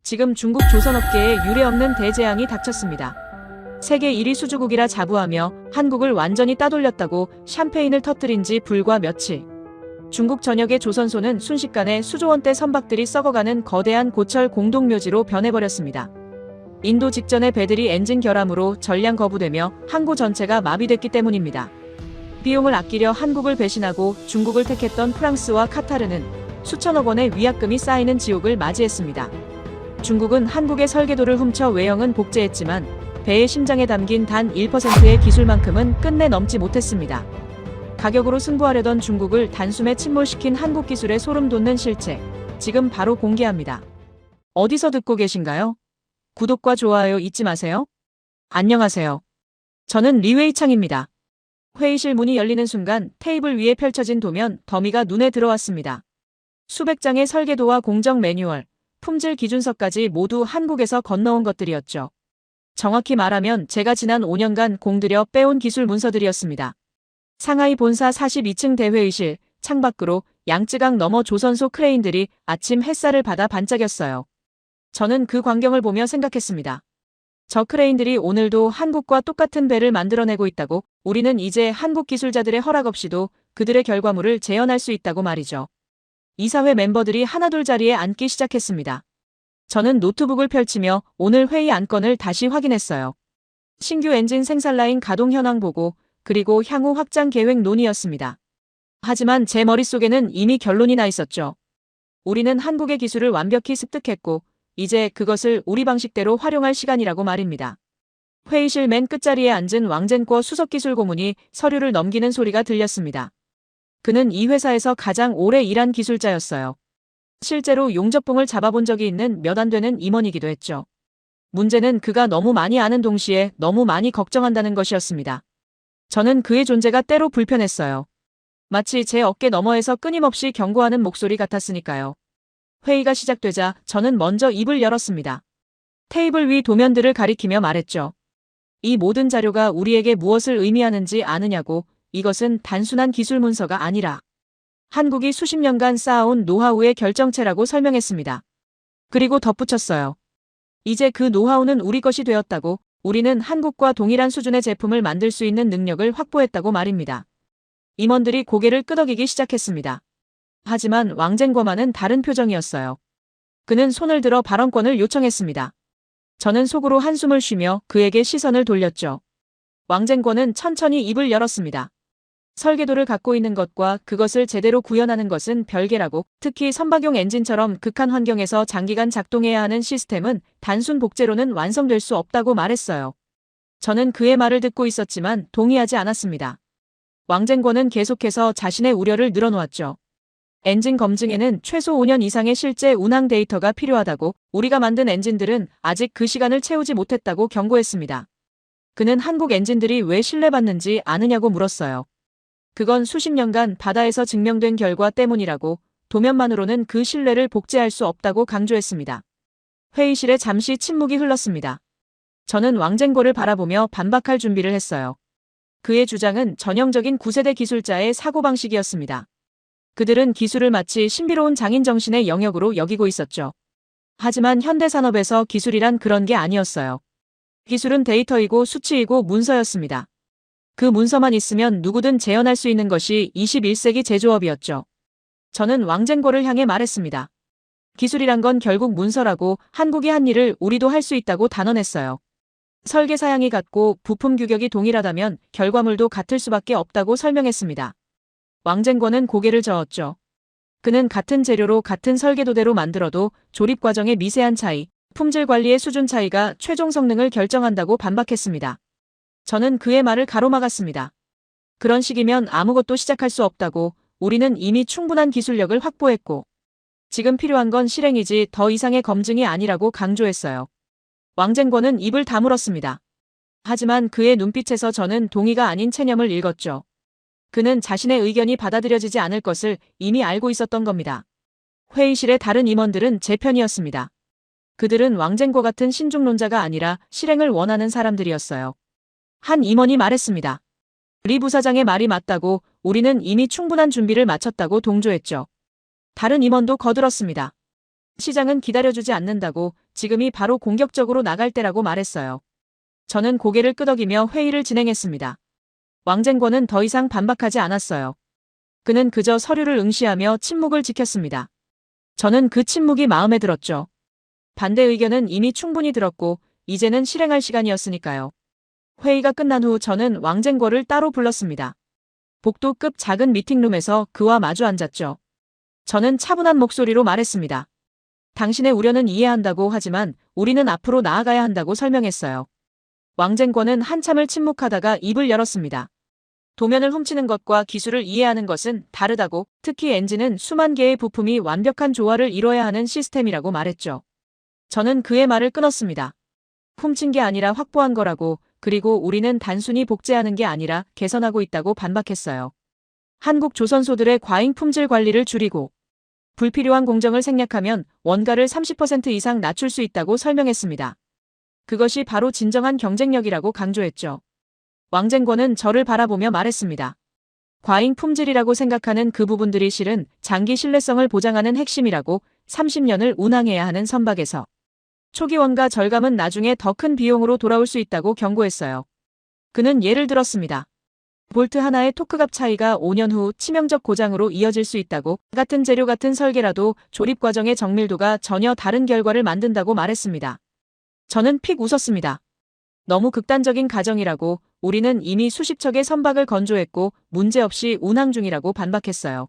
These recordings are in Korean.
지금 중국 조선업계에 유례없는 대재앙이 닥쳤습니다. 세계 1위 수주국이라 자부하며 한국을 완전히 따돌렸다고 샴페인을 터뜨린 지 불과 며칠. 중국 전역의 조선소는 순식간에 수조원대 선박들이 썩어가는 거대한 고철 공동묘지로 변해버렸습니다. 인도 직전의 배들이 엔진 결함으로 전량 거부되며 항구 전체가 마비됐기 때문입니다. 비용을 아끼려 한국을 배신하고 중국을 택했던 프랑스와 카타르는 수천억 원의 위약금이 쌓이는 지옥을 맞이했습니다. 중국은 한국의 설계도를 훔쳐 외형은 복제했지만 배의 심장에 담긴 단 1%의 기술만큼은 끝내 넘지 못했습니다. 가격으로 승부하려던 중국을 단숨에 침몰시킨 한국 기술의 소름 돋는 실체, 지금 바로 공개합니다. 어디서 듣고 계신가요? 구독과 좋아요 잊지 마세요. 안녕하세요. 저는 리웨이창입니다. 회의실 문이 열리는 순간 테이블 위에 펼쳐진 도면 더미가 눈에 들어왔습니다. 수백 장의 설계도와 공정 매뉴얼, 품질 기준서까지 모두 한국에서 건너온 것들이었죠. 정확히 말하면 제가 지난 5년간 공들여 빼온 기술 문서들이었습니다. 상하이 본사 42층 대회의실, 창밖으로 양쯔강 너머 조선소 크레인들이 아침 햇살을 받아 반짝였어요. 저는 그 광경을 보며 생각했습니다. 저 크레인들이 오늘도 한국과 똑같은 배를 만들어내고 있다고, 우리는 이제 한국 기술자들의 허락 없이도 그들의 결과물을 재현할 수 있다고 말이죠. 이사회 멤버들이 하나둘 자리에 앉기 시작했습니다. 저는 노트북을 펼치며 오늘 회의 안건을 다시 확인했어요. 신규 엔진 생산 라인 가동 현황 보고, 그리고 향후 확장 계획 논의였습니다. 하지만 제 머릿속에는 이미 결론이 나 있었죠. 우리는 한국의 기술을 완벽히 습득했고, 이제 그것을 우리 방식대로 활용할 시간이라고 말입니다. 회의실 맨 끝자리에 앉은 왕젠궈 수석기술고문이 서류를 넘기는 소리가 들렸습니다. 그는 이 회사에서 가장 오래 일한 기술자였어요. 실제로 용접봉을 잡아본 적이 있는 몇 안 되는 임원이기도 했죠. 문제는 그가 너무 많이 아는 동시에 너무 많이 걱정한다는 것이었습니다. 저는 그의 존재가 때로 불편했어요. 마치 제 어깨 너머에서 끊임없이 경고하는 목소리 같았으니까요. 회의가 시작되자 저는 먼저 입을 열었습니다. 테이블 위 도면들을 가리키며 말했죠. 이 모든 자료가 우리에게 무엇을 의미하는지 아느냐고. 이것은 단순한 기술 문서가 아니라 한국이 수십 년간 쌓아온 노하우의 결정체라고 설명했습니다. 그리고 덧붙였어요. 이제 그 노하우는 우리 것이 되었다고, 우리는 한국과 동일한 수준의 제품을 만들 수 있는 능력을 확보했다고 말입니다. 임원들이 고개를 끄덕이기 시작했습니다. 하지만 왕젠궈만은 다른 표정이었어요. 그는 손을 들어 발언권을 요청했습니다. 저는 속으로 한숨을 쉬며 그에게 시선을 돌렸죠. 왕젠궈는 천천히 입을 열었습니다. 설계도를 갖고 있는 것과 그것을 제대로 구현하는 것은 별개라고, 특히 선박용 엔진처럼 극한 환경에서 장기간 작동해야 하는 시스템은 단순 복제로는 완성될 수 없다고 말했어요. 저는 그의 말을 듣고 있었지만 동의하지 않았습니다. 왕젠궈는 계속해서 자신의 우려를 늘어놓았죠. 엔진 검증에는 최소 5년 이상의 실제 운항 데이터가 필요하다고, 우리가 만든 엔진들은 아직 그 시간을 채우지 못했다고 경고했습니다. 그는 한국 엔진들이 왜 신뢰받는지 아느냐고 물었어요. 그건 수십 년간 바다에서 증명된 결과 때문이라고, 도면만으로는 그 신뢰를 복제할 수 없다고 강조했습니다. 회의실에 잠시 침묵이 흘렀습니다. 저는 왕젠궈를 바라보며 반박할 준비를 했어요. 그의 주장은 전형적인 9세대 기술자의 사고방식이었습니다. 그들은 기술을 마치 신비로운 장인 정신의 영역으로 여기고 있었죠. 하지만 현대산업에서 기술이란 그런 게 아니었어요. 기술은 데이터이고 수치이고 문서였습니다. 그 문서만 있으면 누구든 재현할 수 있는 것이 21세기 제조업이었죠. 저는 왕젠궈를 향해 말했습니다. 기술이란 건 결국 문서라고, 한국이 한 일을 우리도 할 수 있다고 단언했어요. 설계 사양이 같고 부품 규격이 동일하다면 결과물도 같을 수밖에 없다고 설명했습니다. 왕젠궈는 고개를 저었죠. 그는 같은 재료로 같은 설계도대로 만들어도 조립 과정의 미세한 차이, 품질 관리의 수준 차이가 최종 성능을 결정한다고 반박했습니다. 저는 그의 말을 가로막았습니다. 그런 식이면 아무것도 시작할 수 없다고, 우리는 이미 충분한 기술력을 확보했고, 지금 필요한 건 실행이지 더 이상의 검증이 아니라고 강조했어요. 왕젠궈는 입을 다물었습니다. 하지만 그의 눈빛에서 저는 동의가 아닌 체념을 읽었죠. 그는 자신의 의견이 받아들여지지 않을 것을 이미 알고 있었던 겁니다. 회의실의 다른 임원들은 제 편이었습니다. 그들은 왕젠궈 같은 신중론자가 아니라 실행을 원하는 사람들이었어요. 한 임원이 말했습니다. 리 부사장의 말이 맞다고, 우리는 이미 충분한 준비를 마쳤다고 동조했죠. 다른 임원도 거들었습니다. 시장은 기다려주지 않는다고, 지금이 바로 공격적으로 나갈 때라고 말했어요. 저는 고개를 끄덕이며 회의를 진행했습니다. 왕쟁권은 더 이상 반박하지 않았어요. 그는 그저 서류를 응시하며 침묵을 지켰습니다. 저는 그 침묵이 마음에 들었죠. 반대 의견은 이미 충분히 들었고 이제는 실행할 시간이었으니까요. 회의가 끝난 후 저는 왕쟁권을 따로 불렀습니다. 복도급 작은 미팅룸에서 그와 마주 앉았죠. 저는 차분한 목소리로 말했습니다. 당신의 우려는 이해한다고 하지만 우리는 앞으로 나아가야 한다고 설명했어요. 왕쟁권은 한참을 침묵하다가 입을 열었습니다. 도면을 훔치는 것과 기술을 이해하는 것은 다르다고, 특히 엔진은 수만 개의 부품이 완벽한 조화를 이뤄야 하는 시스템이라고 말했죠. 저는 그의 말을 끊었습니다. 훔친 게 아니라 확보한 거라고, 그리고 우리는 단순히 복제하는 게 아니라 개선하고 있다고 반박했어요. 한국 조선소들의 과잉 품질 관리를 줄이고 불필요한 공정을 생략하면 원가를 30% 이상 낮출 수 있다고 설명했습니다. 그것이 바로 진정한 경쟁력이라고 강조했죠. 왕쟁권은 저를 바라보며 말했습니다. 과잉 품질이라고 생각하는 그 부분들이 실은 장기 신뢰성을 보장하는 핵심이라고, 30년을 운항해야 하는 선박에서 초기 원가 절감은 나중에 더 큰 비용으로 돌아올 수 있다고 경고했어요. 그는 예를 들었습니다. 볼트 하나의 토크값 차이가 5년 후 치명적 고장으로 이어질 수 있다고, 같은 재료 같은 설계라도 조립 과정의 정밀도가 전혀 다른 결과를 만든다고 말했습니다. 저는 픽 웃었습니다. 너무 극단적인 가정이라고, 우리는 이미 수십 척의 선박을 건조했고 문제없이 운항 중이라고 반박했어요.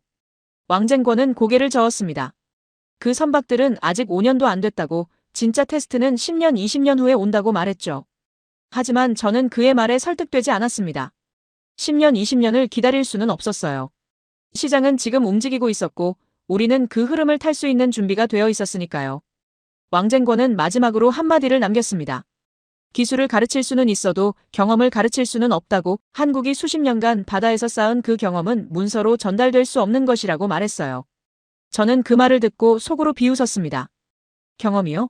왕쟁권은 고개를 저었습니다. 그 선박들은 아직 5년도 안 됐다고, 진짜 테스트는 10년, 20년 후에 온다고 말했죠. 하지만 저는 그의 말에 설득되지 않았습니다. 10년, 20년을 기다릴 수는 없었어요. 시장은 지금 움직이고 있었고 우리는 그 흐름을 탈 수 있는 준비가 되어 있었으니까요. 왕쟁권은 마지막으로 한마디를 남겼습니다. 기술을 가르칠 수는 있어도 경험을 가르칠 수는 없다고, 한국이 수십 년간 바다에서 쌓은 그 경험은 문서로 전달될 수 없는 것이라고 말했어요. 저는 그 말을 듣고 속으로 비웃었습니다. 경험이요?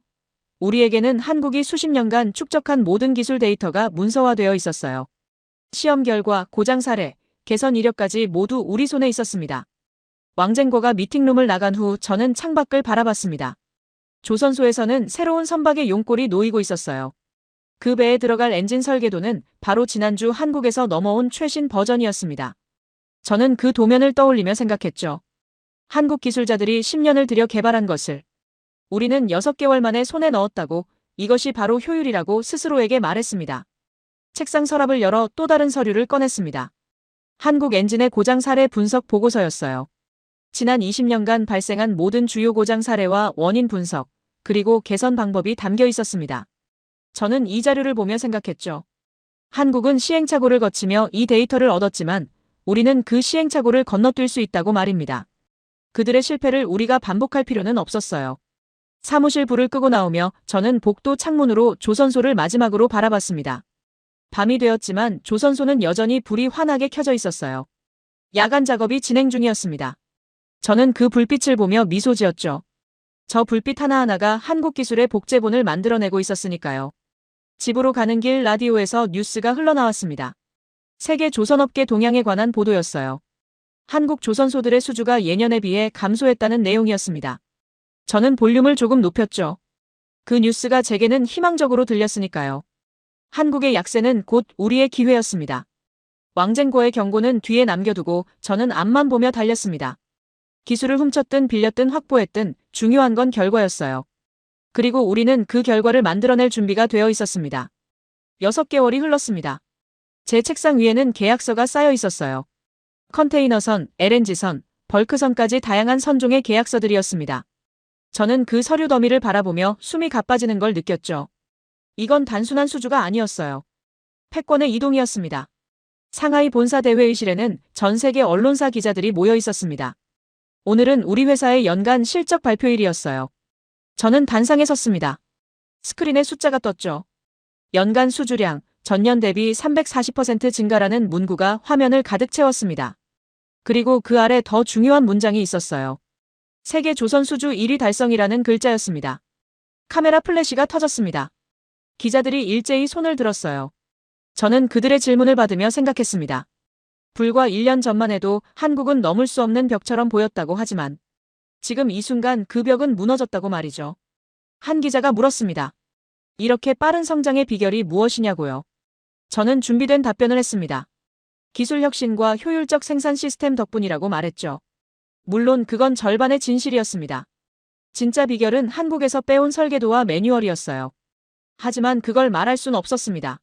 우리에게는 한국이 수십 년간 축적한 모든 기술 데이터가 문서화되어 있었어요. 시험 결과, 고장 사례, 개선 이력까지 모두 우리 손에 있었습니다. 왕쟁권가 미팅룸을 나간 후 저는 창밖을 바라봤습니다. 조선소에서는 새로운 선박의 용골이 놓이고 있었어요. 그 배에 들어갈 엔진 설계도는 바로 지난주 한국에서 넘어온 최신 버전이었습니다. 저는 그 도면을 떠올리며 생각했죠. 한국 기술자들이 10년을 들여 개발한 것을 우리는 6개월 만에 손에 넣었다고, 이것이 바로 효율이라고 스스로에게 말했습니다. 책상 서랍을 열어 또 다른 서류를 꺼냈습니다. 한국 엔진의 고장 사례 분석 보고서였어요. 지난 20년간 발생한 모든 주요 고장 사례와 원인 분석, 그리고 개선 방법이 담겨 있었습니다. 저는 이 자료를 보며 생각했죠. 한국은 시행착오를 거치며 이 데이터를 얻었지만 우리는 그 시행착오를 건너뛸 수 있다고 말입니다. 그들의 실패를 우리가 반복할 필요는 없었어요. 사무실 불을 끄고 나오며 저는 복도 창문으로 조선소를 마지막으로 바라봤습니다. 밤이 되었지만 조선소는 여전히 불이 환하게 켜져 있었어요. 야간 작업이 진행 중이었습니다. 저는 그 불빛을 보며 미소 지었죠. 저 불빛 하나하나가 한국 기술의 복제본을 만들어내고 있었으니까요. 집으로 가는 길 라디오에서 뉴스가 흘러나왔습니다. 세계 조선업계 동향에 관한 보도였어요. 한국 조선소들의 수주가 예년에 비해 감소했다는 내용이었습니다. 저는 볼륨을 조금 높였죠. 그 뉴스가 제게는 희망적으로 들렸으니까요. 한국의 약세는 곧 우리의 기회였습니다. 왕쟁권의 경고는 뒤에 남겨두고 저는 앞만 보며 달렸습니다. 기술을 훔쳤든 빌렸든 확보했든 중요한 건 결과였어요. 그리고 우리는 그 결과를 만들어낼 준비가 되어 있었습니다. 6개월이 흘렀습니다. 제 책상 위에는 계약서가 쌓여 있었어요. 컨테이너선, LNG선, 벌크선까지 다양한 선종의 계약서들이었습니다. 저는 그 서류 더미를 바라보며 숨이 가빠지는 걸 느꼈죠. 이건 단순한 수주가 아니었어요. 패권의 이동이었습니다. 상하이 본사 대회의실에는 전 세계 언론사 기자들이 모여 있었습니다. 오늘은 우리 회사의 연간 실적 발표일이었어요. 저는 단상에 섰습니다. 스크린에 숫자가 떴죠. 연간 수주량, 전년 대비 340% 증가라는 문구가 화면을 가득 채웠습니다. 그리고 그 아래 더 중요한 문장이 있었어요. 세계 조선 수주 1위 달성이라는 글자였습니다. 카메라 플래시가 터졌습니다. 기자들이 일제히 손을 들었어요. 저는 그들의 질문을 받으며 생각했습니다. 불과 1년 전만 해도 한국은 넘을 수 없는 벽처럼 보였다고 하지만 지금 이 순간 그 벽은 무너졌다고 말이죠. 한 기자가 물었습니다. 이렇게 빠른 성장의 비결이 무엇이냐고요? 저는 준비된 답변을 했습니다. 기술 혁신과 효율적 생산 시스템 덕분이라고 말했죠. 물론 그건 절반의 진실이었습니다. 진짜 비결은 한국에서 빼온 설계도와 매뉴얼이었어요. 하지만 그걸 말할 순 없었습니다.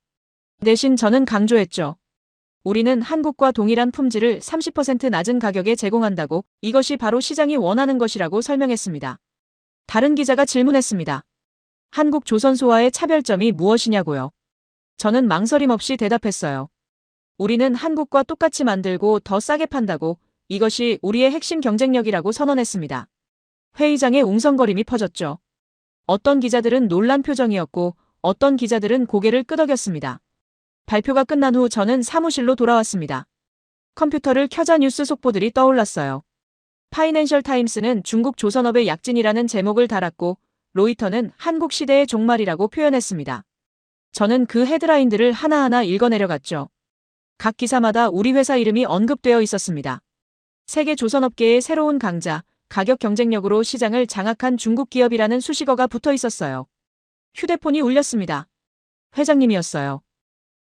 대신 저는 강조했죠. 우리는 한국과 동일한 품질을 30% 낮은 가격에 제공한다고, 이것이 바로 시장이 원하는 것이라고 설명했습니다. 다른 기자가 질문했습니다. 한국 조선소와의 차별점이 무엇이냐고요? 저는 망설임 없이 대답했어요. 우리는 한국과 똑같이 만들고 더 싸게 판다고, 이것이 우리의 핵심 경쟁력이라고 선언했습니다. 회의장에 웅성거림이 퍼졌죠. 어떤 기자들은 놀란 표정이었고 어떤 기자들은 고개를 끄덕였습니다. 발표가 끝난 후 저는 사무실로 돌아왔습니다. 컴퓨터를 켜자 뉴스 속보들이 떠올랐어요. 파이낸셜 타임스는 중국 조선업의 약진이라는 제목을 달았고 로이터는 한국 시대의 종말이라고 표현했습니다. 저는 그 헤드라인들을 하나하나 읽어내려갔죠. 각 기사마다 우리 회사 이름이 언급되어 있었습니다. 세계 조선업계의 새로운 강자, 가격 경쟁력으로 시장을 장악한 중국 기업이라는 수식어가 붙어 있었어요. 휴대폰이 울렸습니다. 회장님이었어요.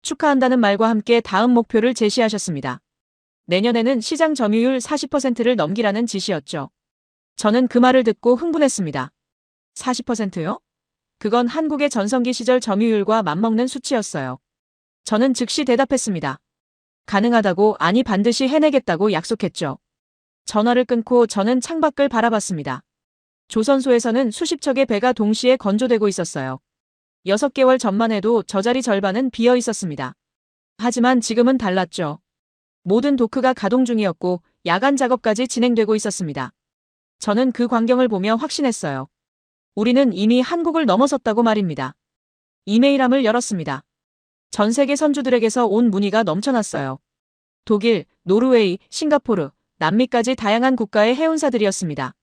축하한다는 말과 함께 다음 목표를 제시하셨습니다. 내년에는 시장 점유율 40%를 넘기라는 지시였죠. 저는 그 말을 듣고 흥분했습니다. 40%요? 그건 한국의 전성기 시절 점유율과 맞먹는 수치였어요. 저는 즉시 대답했습니다. 가능하다고, 아니 반드시 해내겠다고 약속했죠. 전화를 끊고 저는 창밖을 바라봤습니다. 조선소에서는 수십 척의 배가 동시에 건조되고 있었어요. 6개월 전만 해도 저 자리 절반은 비어 있었습니다. 하지만 지금은 달랐죠. 모든 도크가 가동 중이었고 야간 작업까지 진행되고 있었습니다. 저는 그 광경을 보며 확신했어요. 우리는 이미 한국을 넘어섰다고 말입니다. 이메일함을 열었습니다. 전 세계 선주들에게서 온 문의가 넘쳐났어요. 독일, 노르웨이, 싱가포르, 남미까지 다양한 국가의 해운사들이었습니다.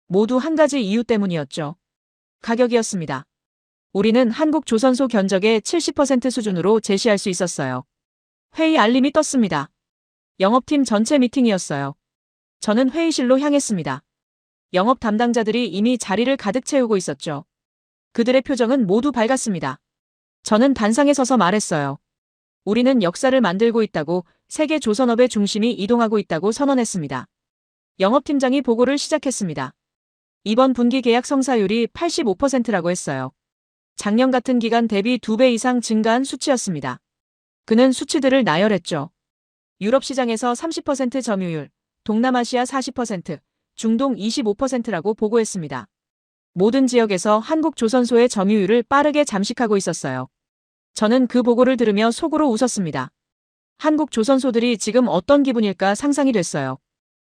모두 한 가지 이유 때문이었죠. 가격이었습니다. 우리는 한국 조선소 견적의 70% 수준으로 제시할 수 있었어요. 회의 알림이 떴습니다. 영업팀 전체 미팅이었어요. 저는 회의실로 향했습니다. 영업 담당자들이 이미 자리를 가득 채우고 있었죠. 그들의 표정은 모두 밝았습니다. 저는 단상에 서서 말했어요. 우리는 역사를 만들고 있다고, 세계 조선업의 중심이 이동하고 있다고 선언했습니다. 영업팀장이 보고를 시작했습니다. 이번 분기 계약 성사율이 85%라고 했어요. 작년 같은 기간 대비 2배 이상 증가한 수치였습니다. 그는 수치들을 나열했죠. 유럽 시장에서 30% 점유율, 동남아시아 40%, 중동 25%라고 보고했습니다. 모든 지역에서 한국 조선소의 점유율을 빠르게 잠식하고 있었어요. 저는 그 보고를 들으며 속으로 웃었습니다. 한국 조선소들이 지금 어떤 기분일까 상상이 됐어요.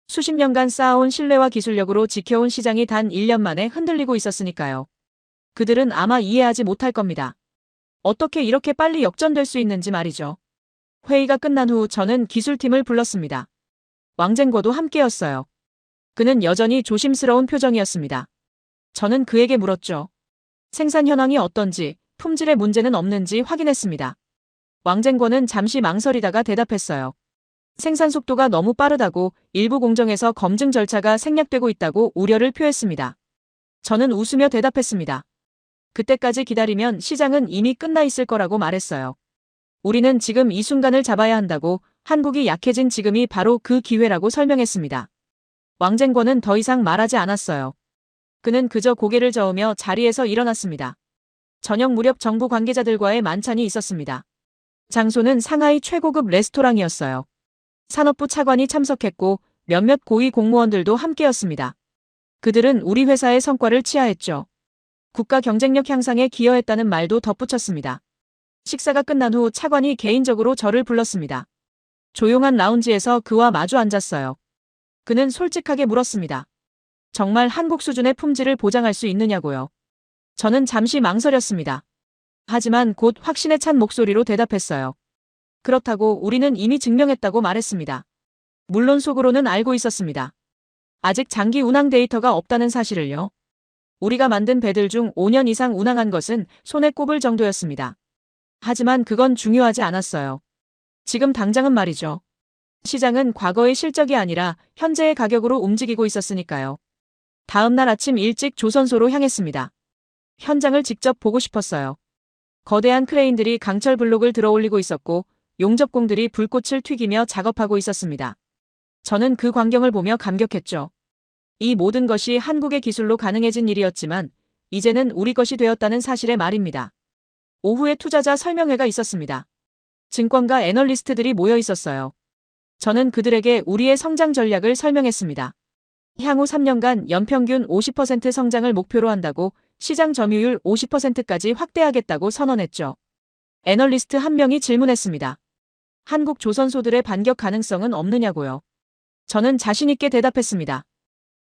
수십 년간 쌓아온 신뢰와 기술력으로 지켜온 시장이 단 1년 만에 흔들리고 있었으니까요. 그들은 아마 이해하지 못할 겁니다. 어떻게 이렇게 빨리 역전될 수 있는지 말이죠. 회의가 끝난 후 저는 기술팀을 불렀습니다. 왕쟁궈도 함께였어요. 그는 여전히 조심스러운 표정이었습니다. 저는 그에게 물었죠. 생산 현황이 어떤지, 품질의 문제는 없는지 확인했습니다. 왕쟁궈는 잠시 망설이다가 대답했어요. 생산 속도가 너무 빠르다고, 일부 공정에서 검증 절차가 생략되고 있다고 우려를 표했습니다. 저는 웃으며 대답했습니다. 그때까지 기다리면 시장은 이미 끝나 있을 거라고 말했어요. 우리는 지금 이 순간을 잡아야 한다고, 한국이 약해진 지금이 바로 그 기회라고 설명했습니다. 왕쟁궈는 더 이상 말하지 않았어요. 그는 그저 고개를 저으며 자리에서 일어났습니다. 저녁 무렵 정부 관계자들과의 만찬이 있었습니다. 장소는 상하이 최고급 레스토랑이었어요. 산업부 차관이 참석했고 몇몇 고위 공무원들도 함께였습니다. 그들은 우리 회사의 성과를 치하했죠. 국가 경쟁력 향상에 기여했다는 말도 덧붙였습니다. 식사가 끝난 후 차관이 개인적으로 저를 불렀습니다. 조용한 라운지에서 그와 마주 앉았어요. 그는 솔직하게 물었습니다. 정말 한국 수준의 품질을 보장할 수 있느냐고요. 저는 잠시 망설였습니다. 하지만 곧 확신에 찬 목소리로 대답했어요. 그렇다고, 우리는 이미 증명했다고 말했습니다. 물론 속으로는 알고 있었습니다. 아직 장기 운항 데이터가 없다는 사실을요. 우리가 만든 배들 중 5년 이상 운항한 것은 손에 꼽을 정도였습니다. 하지만 그건 중요하지 않았어요. 지금 당장은 말이죠. 시장은 과거의 실적이 아니라 현재의 가격으로 움직이고 있었으니까요. 다음 날 아침 일찍 조선소로 향했습니다. 현장을 직접 보고 싶었어요. 거대한 크레인들이 강철 블록을 들어올리고 있었고 용접공들이 불꽃을 튀기며 작업하고 있었습니다. 저는 그 광경을 보며 감격했죠. 이 모든 것이 한국의 기술로 가능해진 일이었지만 이제는 우리 것이 되었다는 사실에 말입니다. 오후에 투자자 설명회가 있었습니다. 증권가 애널리스트들이 모여 있었어요. 저는 그들에게 우리의 성장 전략을 설명했습니다. 향후 3년간 연평균 50% 성장을 목표로 한다고 시장 점유율 50%까지 확대하겠다고 선언했죠. 애널리스트 한 명이 질문했습니다. 한국 조선소들의 반격 가능성은 없느냐고요. 저는 자신 있게 대답했습니다.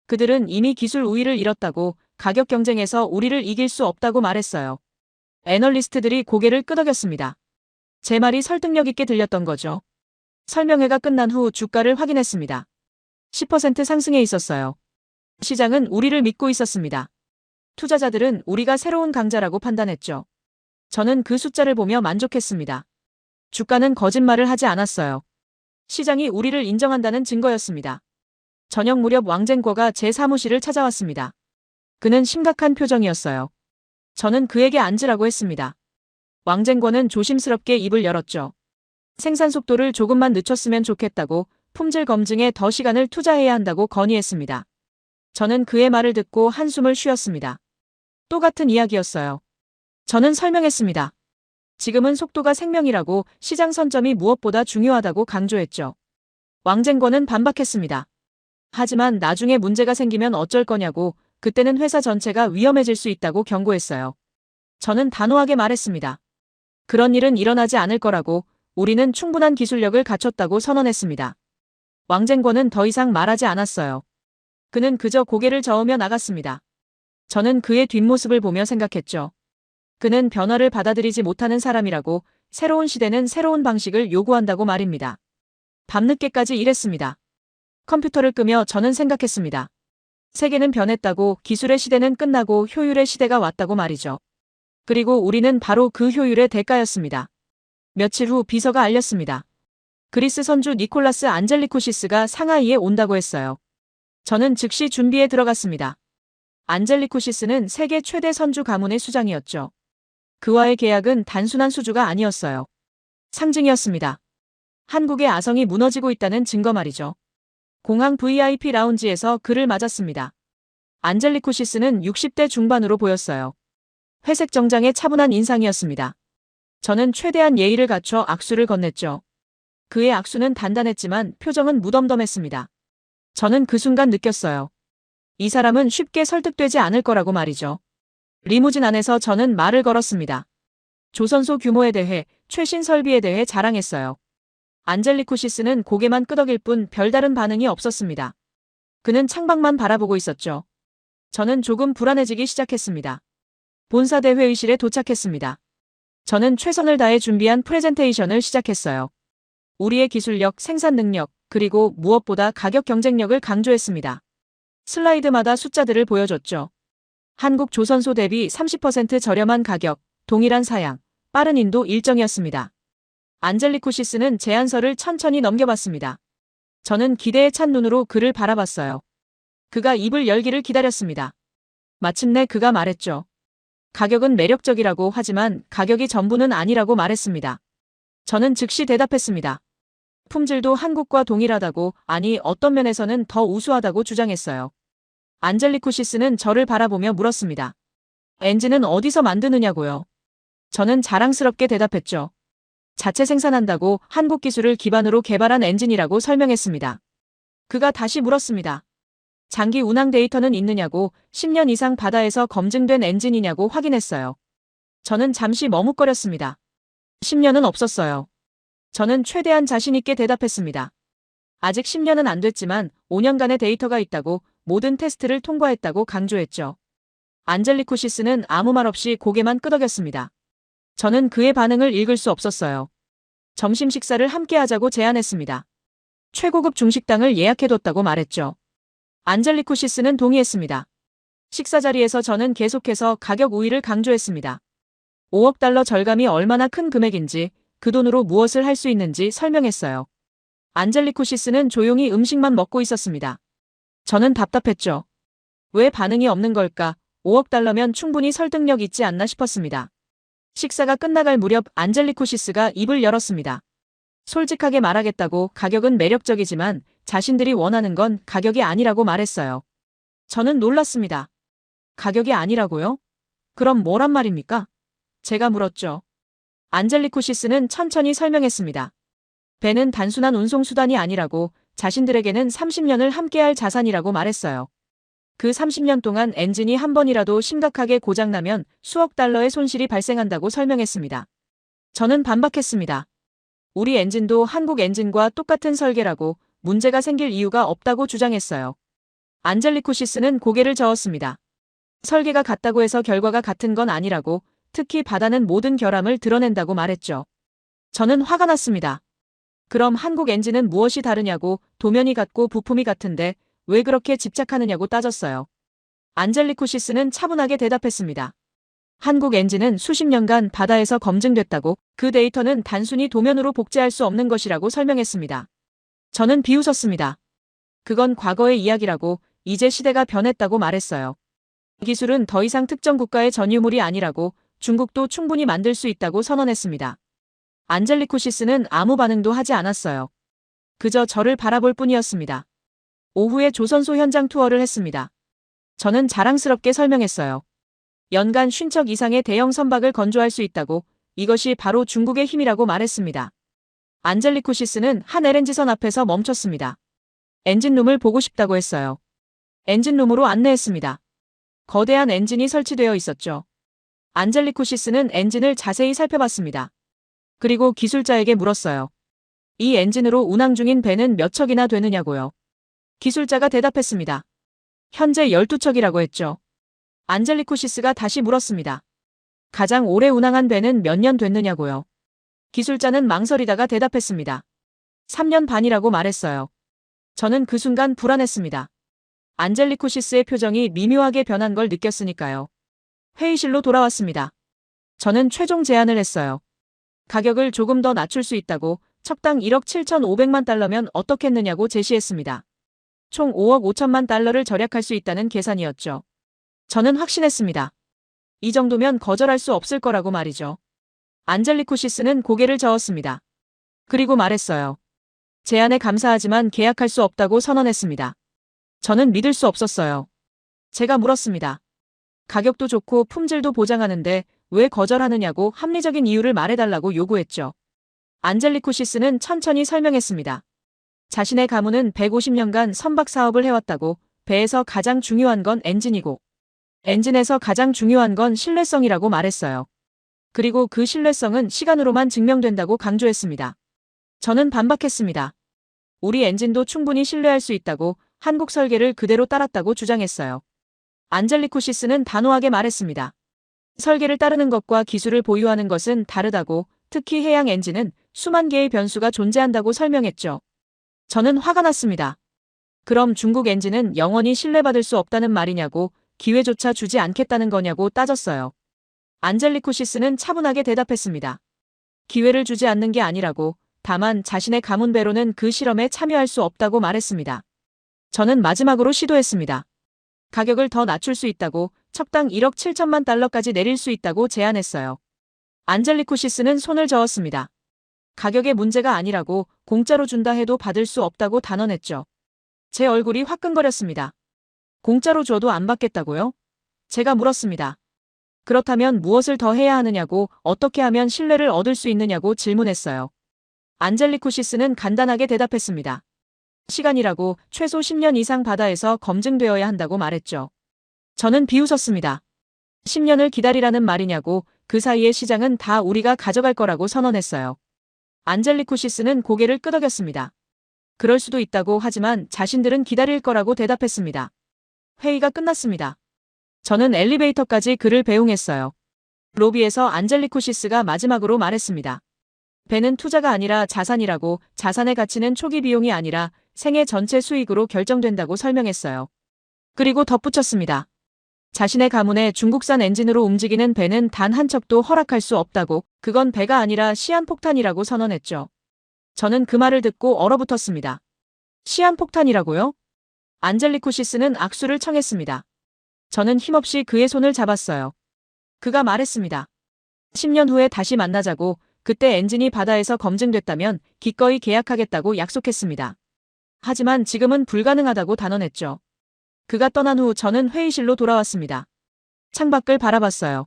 그들은 이미 기술 우위를 잃었다고 가격 경쟁에서 우리를 이길 수 없다고 말했어요. 애널리스트들이 고개를 끄덕였습니다. 제 말이 설득력 있게 들렸던 거죠. 설명회가 끝난 후 주가를 확인했습니다. 10% 상승해 있었어요. 시장은 우리를 믿고 있었습니다. 투자자들은 우리가 새로운 강자라고 판단했죠. 저는 그 숫자를 보며 만족했습니다. 주가는 거짓말을 하지 않았어요. 시장이 우리를 인정한다는 증거였습니다. 저녁 무렵 왕쟁궈가 제 사무실을 찾아왔습니다. 그는 심각한 표정이었어요. 저는 그에게 앉으라고 했습니다. 왕쟁궈는 조심스럽게 입을 열었죠. 생산 속도를 조금만 늦췄으면 좋겠다고 품질 검증에 더 시간을 투자해야 한다고 건의했습니다. 저는 그의 말을 듣고 한숨을 쉬었습니다. 또 같은 이야기였어요. 저는 설명했습니다. 지금은 속도가 생명이라고 시장 선점이 무엇보다 중요하다고 강조했죠. 왕쟁궈는 반박했습니다. 하지만 나중에 문제가 생기면 어쩔 거냐고 그때는 회사 전체가 위험해질 수 있다고 경고했어요. 저는 단호하게 말했습니다. 그런 일은 일어나지 않을 거라고 우리는 충분한 기술력을 갖췄다고 선언했습니다. 왕쟁궈는 더 이상 말하지 않았어요. 그는 그저 고개를 저으며 나갔습니다. 저는 그의 뒷모습을 보며 생각했죠. 그는 변화를 받아들이지 못하는 사람이라고 새로운 시대는 새로운 방식을 요구한다고 말입니다. 밤늦게까지 일했습니다. 컴퓨터를 끄며 저는 생각했습니다. 세계는 변했다고 기술의 시대는 끝나고 효율의 시대가 왔다고 말이죠. 그리고 우리는 바로 그 효율의 대가였습니다. 며칠 후 비서가 알렸습니다. 그리스 선주 니콜라스 안젤리코시스가 상하이에 온다고 했어요. 저는 즉시 준비에 들어갔습니다. 안젤리코시스는 세계 최대 선주 가문의 수장이었죠. 그와의 계약은 단순한 수주가 아니었어요. 상징이었습니다. 한국의 아성이 무너지고 있다는 증거 말이죠. 공항 VIP 라운지에서 그를 맞았습니다. 안젤리코시스는 60대 중반으로 보였어요. 회색 정장의 차분한 인상이었습니다. 저는 최대한 예의를 갖춰 악수를 건넸죠. 그의 악수는 단단했지만 표정은 무덤덤했습니다. 저는 그 순간 느꼈어요. 이 사람은 쉽게 설득되지 않을 거라고 말이죠. 리무진 안에서 저는 말을 걸었습니다. 조선소 규모에 대해, 최신 설비에 대해 자랑했어요. 안젤리코시스는 고개만 끄덕일 뿐 별다른 반응이 없었습니다. 그는 창밖만 바라보고 있었죠. 저는 조금 불안해지기 시작했습니다. 본사 대회의실에 도착했습니다. 저는 최선을 다해 준비한 프레젠테이션을 시작했어요. 우리의 기술력, 생산 능력, 그리고 무엇보다 가격 경쟁력을 강조했습니다. 슬라이드마다 숫자들을 보여줬죠. 한국 조선소 대비 30% 저렴한 가격, 동일한 사양, 빠른 인도 일정이었습니다. 안젤리코시스는 제안서를 천천히 넘겨봤습니다. 저는 기대에 찬 눈으로 그를 바라봤어요. 그가 입을 열기를 기다렸습니다. 마침내 그가 말했죠. 가격은 매력적이라고 하지만 가격이 전부는 아니라고 말했습니다. 저는 즉시 대답했습니다. 품질도 한국과 동일하다고, 아니 어떤 면에서는 더 우수하다고 주장했어요. 안젤리코시스는 저를 바라보며 물었습니다. 엔진은 어디서 만드느냐고요? 저는 자랑스럽게 대답했죠. 자체 생산한다고 한국 기술을 기반으로 개발한 엔진이라고 설명했습니다. 그가 다시 물었습니다. 장기 운항 데이터는 있느냐고, 10년 이상 바다에서 검증된 엔진이냐고 확인했어요. 저는 잠시 머뭇거렸습니다. 10년은 없었어요. 저는 최대한 자신 있게 대답했습니다. 아직 10년은 안 됐지만 5년간의 데이터가 있다고, 모든 테스트를 통과했다고 강조했죠. 안젤리코시스는 아무 말 없이 고개만 끄덕였습니다. 저는 그의 반응을 읽을 수 없었어요. 점심 식사를 함께 하자고 제안했습니다. 최고급 중식당을 예약해뒀다고 말했죠. 안젤리코시스는 동의했습니다. 식사 자리에서 저는 계속해서 가격 우위를 강조했습니다. 5억 달러 절감이 얼마나 큰 금액인지, 그 돈으로 무엇을 할 수 있는지 설명했어요. 안젤리코시스는 조용히 음식만 먹고 있었습니다. 저는 답답했죠. 왜 반응이 없는 걸까? 5억 달러면 충분히 설득력 있지 않나 싶었습니다. 식사가 끝나갈 무렵 안젤리코시스가 입을 열었습니다. 솔직하게 말하겠다고 가격은 매력적이지만 자신들이 원하는 건 가격이 아니라고 말했어요. 저는 놀랐습니다. 가격이 아니라고요? 그럼 뭐란 말입니까? 제가 물었죠. 안젤리코시스는 천천히 설명했습니다. 배는 단순한 운송수단이 아니라고 자신들에게는 30년을 함께할 자산이라고 말했어요. 그 30년 동안 엔진이 한 번이라도 심각하게 고장나면 수억 달러의 손실이 발생한다고 설명했습니다. 저는 반박했습니다. 우리 엔진도 한국 엔진과 똑같은 설계라고 문제가 생길 이유가 없다고 주장했어요. 안젤리코시스는 고개를 저었습니다. 설계가 같다고 해서 결과가 같은 건 아니라고, 특히 바다는 모든 결함을 드러낸다고 말했죠. 저는 화가 났습니다. 그럼 한국 엔진은 무엇이 다르냐고, 도면이 같고 부품이 같은데 왜 그렇게 집착하느냐고 따졌어요. 안젤리코시스는 차분하게 대답했습니다. 한국 엔진은 수십 년간 바다에서 검증됐다고, 그 데이터는 단순히 도면으로 복제할 수 없는 것이라고 설명했습니다. 저는 비웃었습니다. 그건 과거의 이야기라고, 이제 시대가 변했다고 말했어요. 기술은 더 이상 특정 국가의 전유물이 아니라고, 중국도 충분히 만들 수 있다고 선언했습니다. 안젤리코시스는 아무 반응도 하지 않았어요. 그저 저를 바라볼 뿐이었습니다. 오후에 조선소 현장 투어를 했습니다. 저는 자랑스럽게 설명했어요. 연간 50척 이상의 대형 선박을 건조할 수 있다고, 이것이 바로 중국의 힘이라고 말했습니다. 안젤리코시스는 한 LNG선 앞에서 멈췄습니다. 엔진룸을 보고 싶다고 했어요. 엔진룸으로 안내했습니다. 거대한 엔진이 설치되어 있었죠. 안젤리코시스는 엔진을 자세히 살펴봤습니다. 그리고 기술자에게 물었어요. 이 엔진으로 운항 중인 배는 몇 척이나 되느냐고요. 기술자가 대답했습니다. 현재 12척이라고 했죠. 안젤리코시스가 다시 물었습니다. 가장 오래 운항한 배는 몇 년 됐느냐고요. 기술자는 망설이다가 대답했습니다. 3년 반이라고 말했어요. 저는 그 순간 불안했습니다. 안젤리코시스의 표정이 미묘하게 변한 걸 느꼈으니까요. 회의실로 돌아왔습니다. 저는 최종 제안을 했어요. 가격을 조금 더 낮출 수 있다고, 척당 1억 7,500만 달러면 어떻겠느냐고 제시했습니다. 총 5억 5천만 달러를 절약할 수 있다는 계산이었죠. 저는 확신했습니다. 이 정도면 거절할 수 없을 거라고 말이죠. 안젤리코시스는 고개를 저었습니다. 그리고 말했어요. 제안에 감사하지만 계약할 수 없다고 선언했습니다. 저는 믿을 수 없었어요. 제가 물었습니다. 가격도 좋고 품질도 보장하는데 왜 거절하느냐고 합리적인 이유를 말해달라고 요구했죠. 안젤리코시스는 천천히 설명했습니다. 자신의 가문은 150년간 선박 사업을 해왔다고, 배에서 가장 중요한 건 엔진이고, 엔진에서 가장 중요한 건 신뢰성이라고 말했어요. 그리고 그 신뢰성은 시간으로만 증명된다고 강조했습니다. 저는 반박했습니다. 우리 엔진도 충분히 신뢰할 수 있다고, 한국 설계를 그대로 따랐다고 주장했어요. 안젤리코시스는 단호하게 말했습니다. 설계를 따르는 것과 기술을 보유하는 것은 다르다고, 특히 해양 엔진은 수만 개의 변수가 존재한다고 설명했죠. 저는 화가 났습니다. 그럼 중국 엔진은 영원히 신뢰받을 수 없다는 말이냐고, 기회조차 주지 않겠다는 거냐고 따졌어요. 안젤리코시스는 차분하게 대답했습니다. 기회를 주지 않는 게 아니라고, 다만 자신의 가문 배로는 그 실험에 참여할 수 없다고 말했습니다. 저는 마지막으로 시도했습니다. 가격을 더 낮출 수 있다고, 척당 1억 7천만 달러까지 내릴 수 있다고 제안했어요. 안젤리코시스는 손을 저었습니다. 가격의 문제가 아니라고, 공짜로 준다 해도 받을 수 없다고 단언했죠. 제 얼굴이 화끈거렸습니다. 공짜로 줘도 안 받겠다고요? 제가 물었습니다. 그렇다면 무엇을 더 해야 하느냐고, 어떻게 하면 신뢰를 얻을 수 있느냐고 질문했어요. 안젤리코시스는 간단하게 대답했습니다. 시간이라고, 최소 10년 이상 바다에서 검증되어야 한다고 말했죠. 저는 비웃었습니다. 10년을 기다리라는 말이냐고, 그 사이의 시장은 다 우리가 가져갈 거라고 선언했어요. 안젤리코시스는 고개를 끄덕였습니다. 그럴 수도 있다고 하지만 자신들은 기다릴 거라고 대답했습니다. 회의가 끝났습니다. 저는 엘리베이터까지 그를 배웅했어요. 로비에서 안젤리코시스가 마지막으로 말했습니다. 배는 투자가 아니라 자산이라고, 자산의 가치는 초기 비용이 아니라 생애 전체 수익으로 결정된다고 설명했어요. 그리고 덧붙였습니다. 자신의 가문에 중국산 엔진으로 움직이는 배는 단 한 척도 허락할 수 없다고, 그건 배가 아니라 시한폭탄이라고 선언했죠. 저는 그 말을 듣고 얼어붙었습니다. 시한폭탄이라고요? 안젤리코시스는 악수를 청했습니다. 저는 힘없이 그의 손을 잡았어요. 그가 말했습니다. 10년 후에 다시 만나자고, 그때 엔진이 바다에서 검증됐다면 기꺼이 계약하겠다고 약속했습니다. 하지만 지금은 불가능하다고 단언했죠. 그가 떠난 후 저는 회의실로 돌아왔습니다. 창밖을 바라봤어요.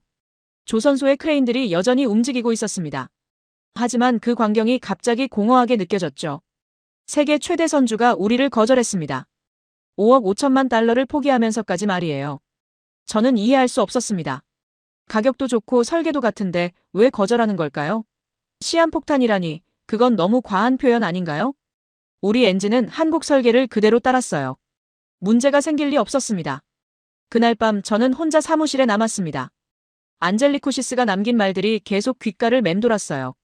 조선소의 크레인들이 여전히 움직이고 있었습니다. 하지만 그 광경이 갑자기 공허하게 느껴졌죠. 세계 최대 선주가 우리를 거절했습니다. 5억 5천만 달러를 포기하면서까지 말이에요. 저는 이해할 수 없었습니다. 가격도 좋고 설계도 같은데 왜 거절하는 걸까요? 시한폭탄이라니, 그건 너무 과한 표현 아닌가요? 우리 엔진은 한국 설계를 그대로 따랐어요. 문제가 생길 리 없었습니다. 그날 밤 저는 혼자 사무실에 남았습니다. 안젤리코시스가 남긴 말들이 계속 귓가를 맴돌았어요.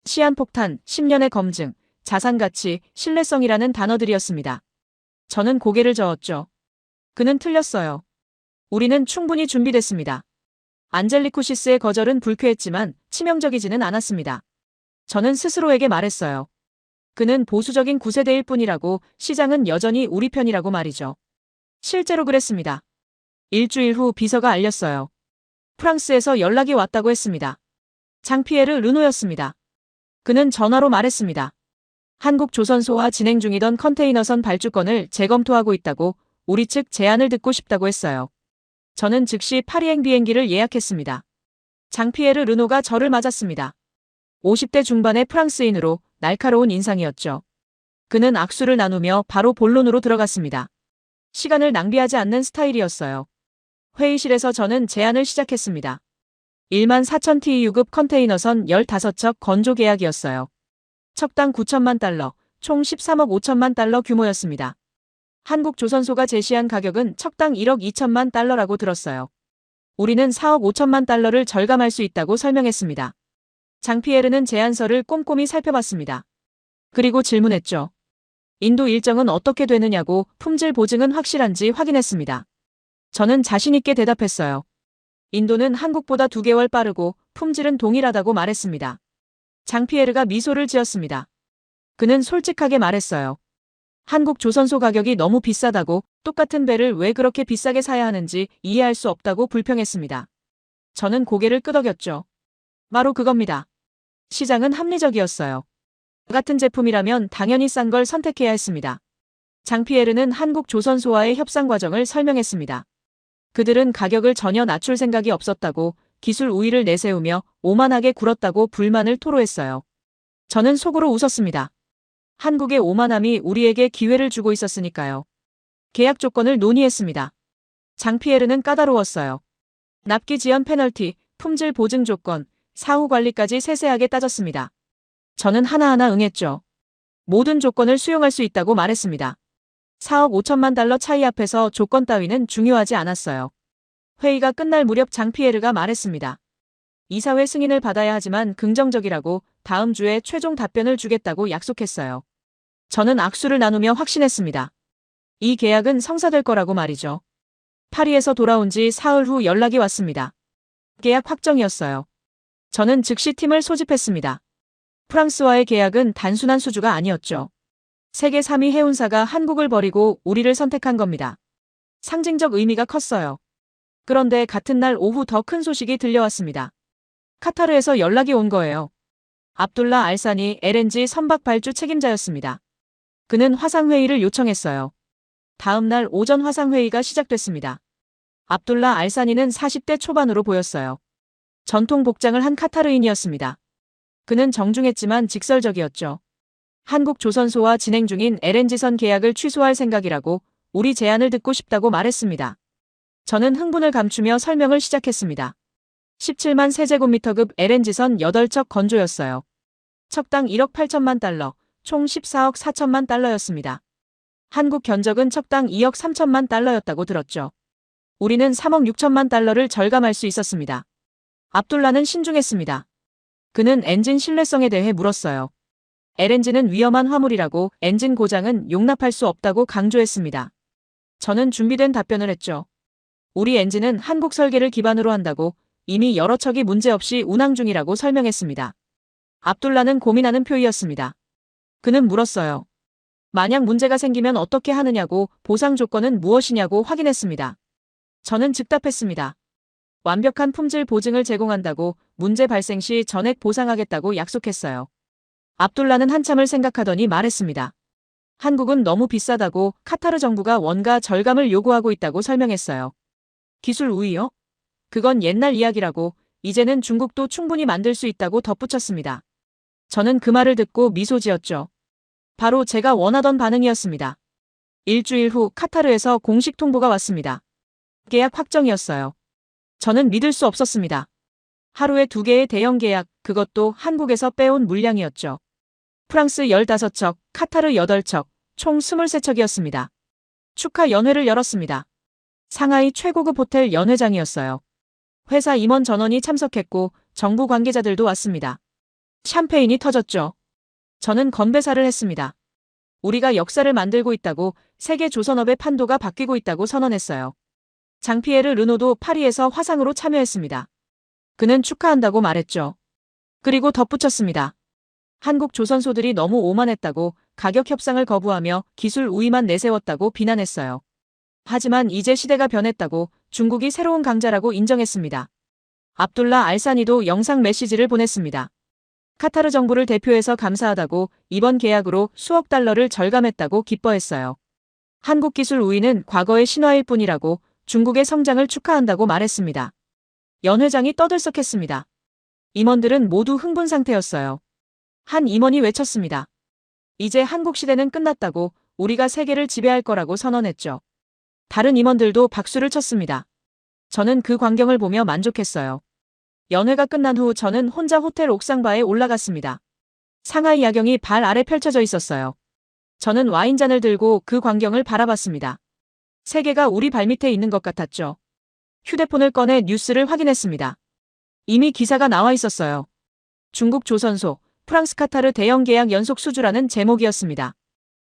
시한폭탄, 10년의 검증, 자산가치, 신뢰성이라는 단어들이었습니다. 저는 고개를 저었죠. 그는 틀렸어요. 우리는 충분히 준비됐습니다. 안젤리코시스의 거절은 불쾌했지만 치명적이지는 않았습니다. 저는 스스로에게 말했어요. 그는 보수적인 구세대일 뿐이라고, 시장은 여전히 우리 편이라고 말이죠. 실제로 그랬습니다. 일주일 후 비서가 알렸어요. 프랑스에서 연락이 왔다고 했습니다. 장피에르 르노였습니다. 그는 전화로 말했습니다. 한국 조선소와 진행 중이던 컨테이너선 발주권을 재검토하고 있다고, 우리 측 제안을 듣고 싶다고 했어요. 저는 즉시 파리행 비행기를 예약했습니다. 장피에르 르노가 저를 맞았습니다. 50대 중반의 프랑스인으로 날카로운 인상이었죠. 그는 악수를 나누며 바로 본론으로 들어갔습니다. 시간을 낭비하지 않는 스타일이었어요. 회의실에서 저는 제안을 시작했습니다. 1만 4천 TEU급 컨테이너선 15척 건조 계약이었어요. 척당 9천만 달러, 총 13억 5천만 달러 규모였습니다. 한국 조선소가 제시한 가격은 척당 1억 2천만 달러라고 들었어요. 우리는 4억 5천만 달러를 절감할 수 있다고 설명했습니다. 장피에르는 제안서를 꼼꼼히 살펴봤습니다. 그리고 질문했죠. 인도 일정은 어떻게 되느냐고, 품질 보증은 확실한지 확인했습니다. 저는 자신있게 대답했어요. 인도는 한국보다 2개월 빠르고 품질은 동일하다고 말했습니다. 장피에르가 미소를 지었습니다. 그는 솔직하게 말했어요. 한국 조선소 가격이 너무 비싸다고, 똑같은 배를 왜 그렇게 비싸게 사야 하는지 이해할 수 없다고 불평했습니다. 저는 고개를 끄덕였죠. 바로 그겁니다. 시장은 합리적이었어요. 같은 제품이라면 당연히 싼 걸 선택해야 했습니다. 장피에르는 한국 조선소와의 협상 과정을 설명했습니다. 그들은 가격을 전혀 낮출 생각이 없었다고, 기술 우위를 내세우며 오만하게 굴었다고 불만을 토로했어요. 저는 속으로 웃었습니다. 한국의 오만함이 우리에게 기회를 주고 있었으니까요. 계약 조건을 논의했습니다. 장피에르는 까다로웠어요. 납기 지연 페널티, 품질 보증 조건, 사후 관리까지 세세하게 따졌습니다. 저는 하나하나 응했죠. 모든 조건을 수용할 수 있다고 말했습니다. 4억 5천만 달러 차이 앞에서 조건 따위는 중요하지 않았어요. 회의가 끝날 무렵 장피에르가 말했습니다. 이사회 승인을 받아야 하지만 긍정적이라고, 다음 주에 최종 답변을 주겠다고 약속했어요. 저는 악수를 나누며 확신했습니다. 이 계약은 성사될 거라고 말이죠. 파리에서 돌아온 지 사흘 후 연락이 왔습니다. 계약 확정이었어요. 저는 즉시 팀을 소집했습니다. 프랑스와의 계약은 단순한 수주가 아니었죠. 세계 3위 해운사가 한국을 버리고 우리를 선택한 겁니다. 상징적 의미가 컸어요. 그런데 같은 날 오후 더 큰 소식이 들려왔습니다. 카타르에서 연락이 온 거예요. 압둘라 알사니 LNG 선박 발주 책임자였습니다. 그는 화상회의를 요청했어요. 다음 날 오전 화상회의가 시작됐습니다. 압둘라 알사니는 40대 초반으로 보였어요. 전통 복장을 한 카타르인이었습니다. 그는 정중했지만 직설적이었죠. 한국 조선소와 진행 중인 LNG선 계약을 취소할 생각이라고, 우리 제안을 듣고 싶다고 말했습니다. 저는 흥분을 감추며 설명을 시작했습니다. 17만 세제곱미터급 LNG선 8척 건조였어요. 척당 1억 8천만 달러, 총 14억 4천만 달러였습니다. 한국 견적은 척당 2억 3천만 달러였다고 들었죠. 우리는 3억 6천만 달러를 절감할 수 있었습니다. 압둘라는 신중했습니다. 그는 엔진 신뢰성에 대해 물었어요. LNG는 위험한 화물이라고, 엔진 고장은 용납할 수 없다고 강조했습니다. 저는 준비된 답변을 했죠. 우리 엔진은 한국 설계를 기반으로 한다고, 이미 여러 척이 문제없이 운항 중이라고 설명했습니다. 압둘라는 고민하는 표이였습니다. 그는 물었어요. 만약 문제가 생기면 어떻게 하느냐고, 보상 조건은 무엇이냐고 확인했습니다. 저는 즉답했습니다. 완벽한 품질 보증을 제공한다고 문제 발생 시 전액 보상하겠다고 약속했어요. 압둘라는 한참을 생각하더니 말했습니다. 한국은 너무 비싸다고 카타르 정부가 원가 절감을 요구하고 있다고 설명했어요. 기술 우위요? 그건 옛날 이야기라고 이제는 중국도 충분히 만들 수 있다고 덧붙였습니다. 저는 그 말을 듣고 미소 지었죠. 바로 제가 원하던 반응이었습니다. 일주일 후 카타르에서 공식 통보가 왔습니다. 계약 확정이었어요. 저는 믿을 수 없었습니다. 하루에 2개의 대형 계약, 그것도 한국에서 빼온 물량이었죠. 프랑스 15척, 카타르 8척, 총 23척이었습니다. 축하 연회를 열었습니다. 상하이 최고급 호텔 연회장이었어요. 회사 임원 전원이 참석했고 정부 관계자들도 왔습니다. 샴페인이 터졌죠. 저는 건배사를 했습니다. 우리가 역사를 만들고 있다고, 세계 조선업의 판도가 바뀌고 있다고 선언했어요. 장피에르 르노도 파리에서 화상으로 참여했습니다. 그는 축하한다고 말했죠. 그리고 덧붙였습니다. 한국 조선소들이 너무 오만했다고, 가격 협상을 거부하며 기술 우위만 내세웠다고 비난했어요. 하지만 이제 시대가 변했다고, 중국이 새로운 강자라고 인정했습니다. 압둘라 알사니도 영상 메시지를 보냈습니다. 카타르 정부를 대표해서 감사하다고, 이번 계약으로 수억 달러를 절감했다고 기뻐했어요. 한국 기술 우위는 과거의 신화일 뿐이라고, 중국의 성장을 축하한다고 말했습니다. 연회장이 떠들썩했습니다. 임원들은 모두 흥분 상태였어요. 한 임원이 외쳤습니다. 이제 한국 시대는 끝났다고, 우리가 세계를 지배할 거라고 선언했죠. 다른 임원들도 박수를 쳤습니다. 저는 그 광경을 보며 만족했어요. 연회가 끝난 후 저는 혼자 호텔 옥상바에 올라갔습니다. 상하이 야경이 발 아래 펼쳐져 있었어요. 저는 와인잔을 들고 그 광경을 바라봤습니다. 세계가 우리 발밑에 있는 것 같았죠. 휴대폰을 꺼내 뉴스를 확인했습니다. 이미 기사가 나와 있었어요. 중국 조선소, 프랑스 카타르 대형 계약 연속 수주라는 제목이었습니다.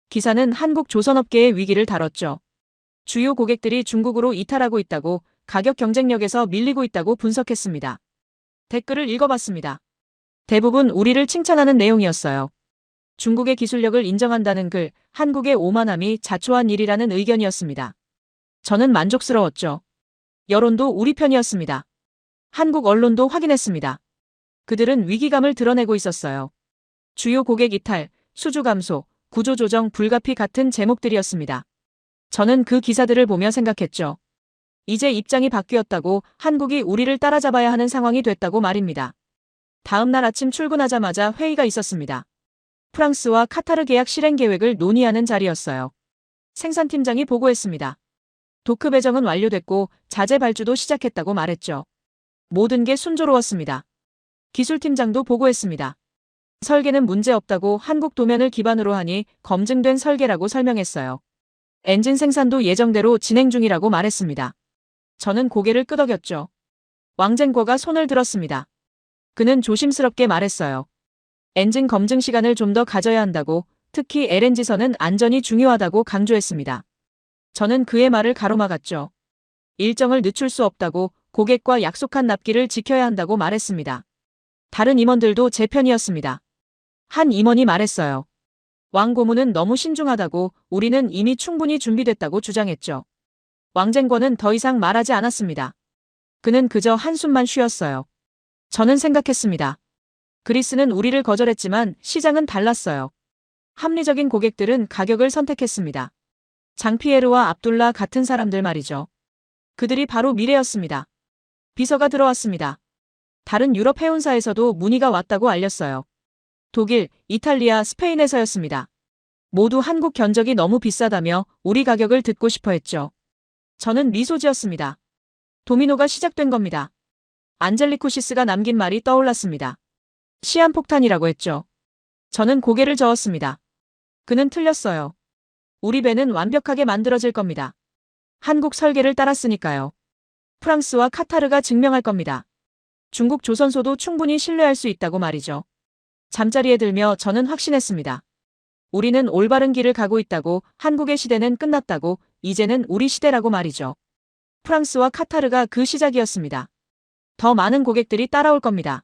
기사는 한국 조선업계의 위기를 다뤘죠. 주요 고객들이 중국으로 이탈하고 있다고, 가격 경쟁력에서 밀리고 있다고 분석했습니다. 댓글을 읽어봤습니다. 대부분 우리를 칭찬하는 내용이었어요. 중국의 기술력을 인정한다는 글, 한국의 오만함이 자초한 일이라는 의견이었습니다. 저는 만족스러웠죠. 여론도 우리 편이었습니다. 한국 언론도 확인했습니다. 그들은 위기감을 드러내고 있었어요. 주요 고객 이탈, 수주 감소, 구조 조정 불가피 같은 제목들이었습니다. 저는 그 기사들을 보며 생각했죠. 이제 입장이 바뀌었다고, 한국이 우리를 따라잡아야 하는 상황이 됐다고 말입니다. 다음 날 아침 출근하자마자 회의가 있었습니다. 프랑스와 카타르 계약 실행 계획을 논의하는 자리였어요. 생산팀장이 보고했습니다. 도크 배정은 완료됐고 자재 발주도 시작했다고 말했죠. 모든 게 순조로웠습니다. 기술팀장도 보고했습니다. 설계는 문제없다고, 한국 도면을 기반으로 하니 검증된 설계라고 설명했어요. 엔진 생산도 예정대로 진행 중이라고 말했습니다. 저는 고개를 끄덕였죠. 왕쟁궈가 손을 들었습니다. 그는 조심스럽게 말했어요. 엔진 검증 시간을 좀 더 가져야 한다고, 특히 LNG선은 안전이 중요하다고 강조했습니다. 저는 그의 말을 가로막았죠. 일정을 늦출 수 없다고, 고객과 약속한 납기를 지켜야 한다고 말했습니다. 다른 임원들도 제 편이었습니다. 한 임원이 말했어요. 왕 고문은 너무 신중하다고, 우리는 이미 충분히 준비됐다고 주장했죠. 왕쟁궈는 더 이상 말하지 않았습니다. 그는 그저 한숨만 쉬었어요. 저는 생각했습니다. 그리스는 우리를 거절했지만 시장은 달랐어요. 합리적인 고객들은 가격을 선택했습니다. 장피에르와 압둘라 같은 사람들 말이죠. 그들이 바로 미래였습니다. 비서가 들어왔습니다. 다른 유럽 해운사에서도 문의가 왔다고 알렸어요. 독일, 이탈리아, 스페인에서였습니다. 모두 한국 견적이 너무 비싸다며 우리 가격을 듣고 싶어 했죠. 저는 미소 지었습니다. 도미노가 시작된 겁니다. 안젤리쿠시스가 남긴 말이 떠올랐습니다. 시한폭탄이라고 했죠. 저는 고개를 저었습니다. 그는 틀렸어요. 우리 배는 완벽하게 만들어질 겁니다. 한국 설계를 따랐으니까요. 프랑스와 카타르가 증명할 겁니다. 중국 조선소도 충분히 신뢰할 수 있다고 말이죠. 잠자리에 들며 저는 확신했습니다. 우리는 올바른 길을 가고 있다고, 한국의 시대는 끝났다고, 이제는 우리 시대라고 말이죠. 프랑스와 카타르가 그 시작이었습니다. 더 많은 고객들이 따라올 겁니다.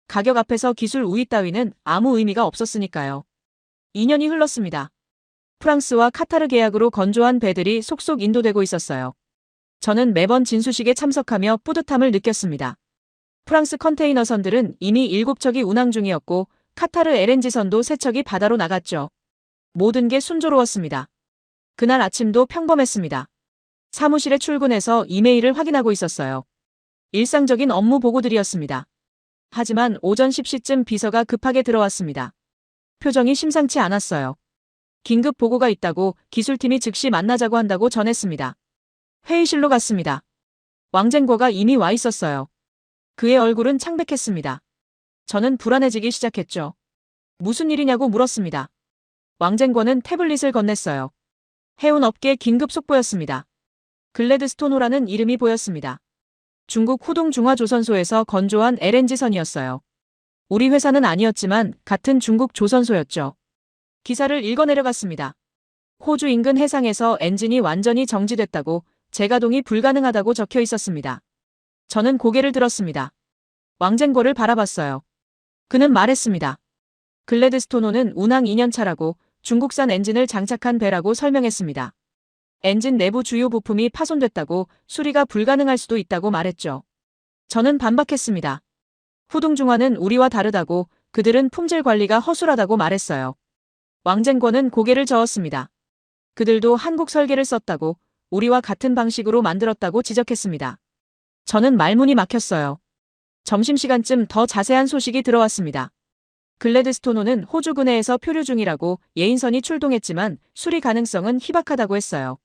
가격 앞에서 기술 우위 따위는 아무 의미가 없었으니까요. 2년이 흘렀습니다. 프랑스와 카타르 계약으로 건조한 배들이 속속 인도되고 있었어요. 저는 매번 진수식에 참석하며 뿌듯함을 느꼈습니다. 프랑스 컨테이너선들은 이미 7척이 운항 중이었고 카타르 LNG선도 3척이 바다로 나갔죠. 모든 게 순조로웠습니다. 그날 아침도 평범했습니다. 사무실에 출근해서 이메일을 확인하고 있었어요. 일상적인 업무 보고들이었습니다. 하지만 오전 10시쯤 비서가 급하게 들어왔습니다. 표정이 심상치 않았어요. 긴급 보고가 있다고 기술팀이 즉시 만나자고 한다고 전했습니다. 회의실로 갔습니다. 왕쟁거가 이미 와 있었어요. 그의 얼굴은 창백했습니다. 저는 불안해지기 시작했죠. 무슨 일이냐고 물었습니다. 왕쟁거는 태블릿을 건넸어요. 해운업계 긴급 속보였습니다. 글래드스토노라는 이름이 보였습니다. 중국 후동중화조선소에서 건조한 LNG선이었어요. 우리 회사는 아니었지만 같은 중국 조선소였죠. 기사를 읽어내려갔습니다. 호주 인근 해상에서 엔진이 완전히 정지됐다고 재가동이 불가능하다고 적혀 있었습니다. 저는 고개를 들었습니다. 왕쟁거를 바라봤어요. 그는 말했습니다. 글래드스토노는 운항 2년차라고 중국산 엔진을 장착한 배라고 설명했습니다. 엔진 내부 주요 부품이 파손됐다고 수리가 불가능할 수도 있다고 말했죠. 저는 반박했습니다. 후동중화는 우리와 다르다고 그들은 품질 관리가 허술하다고 말했어요. 왕쟁거는 고개를 저었습니다. 그들도 한국 설계를 썼다고 우리와 같은 방식으로 만들었다고 지적했습니다. 저는 말문이 막혔어요. 점심시간쯤 더 자세한 소식이 들어왔습니다. 글래드스토노는 호주 근해에서 표류 중이라고 예인선이 출동했지만 수리 가능성은 희박하다고 했어요.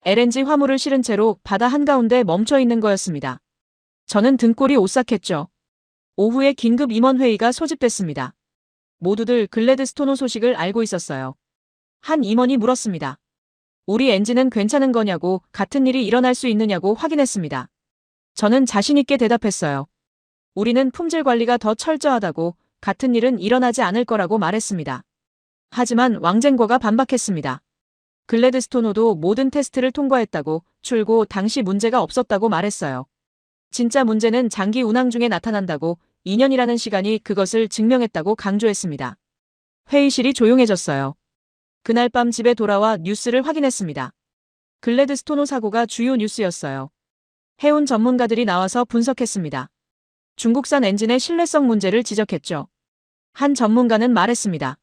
LNG 화물을 실은 채로 바다 한가운데 멈춰 있는 거였습니다. 저는 등골이 오싹했죠. 오후에 긴급 임원회의가 소집됐습니다. 모두들 글래드스토노 소식을 알고 있었어요. 한 임원이 물었습니다. 우리 엔진은 괜찮은 거냐고 같은 일이 일어날 수 있느냐고 확인했습니다. 저는 자신있게 대답했어요. 우리는 품질 관리가 더 철저하다고 같은 일은 일어나지 않을 거라고 말했습니다. 하지만 왕쟁거가 반박했습니다. 글래드스토노도 모든 테스트를 통과했다고 출고 당시 문제가 없었다고 말했어요. 진짜 문제는 장기 운항 중에 나타난다고 2년이라는 시간이 그것을 증명했다고 강조했습니다. 회의실이 조용해졌어요. 그날 밤 집에 돌아와 뉴스를 확인했습니다. 글래드스토노 사고가 주요 뉴스였어요. 해운 전문가들이 나와서 분석했습니다. 중국산 엔진의 신뢰성 문제를 지적했죠. 한 전문가는 말했습니다.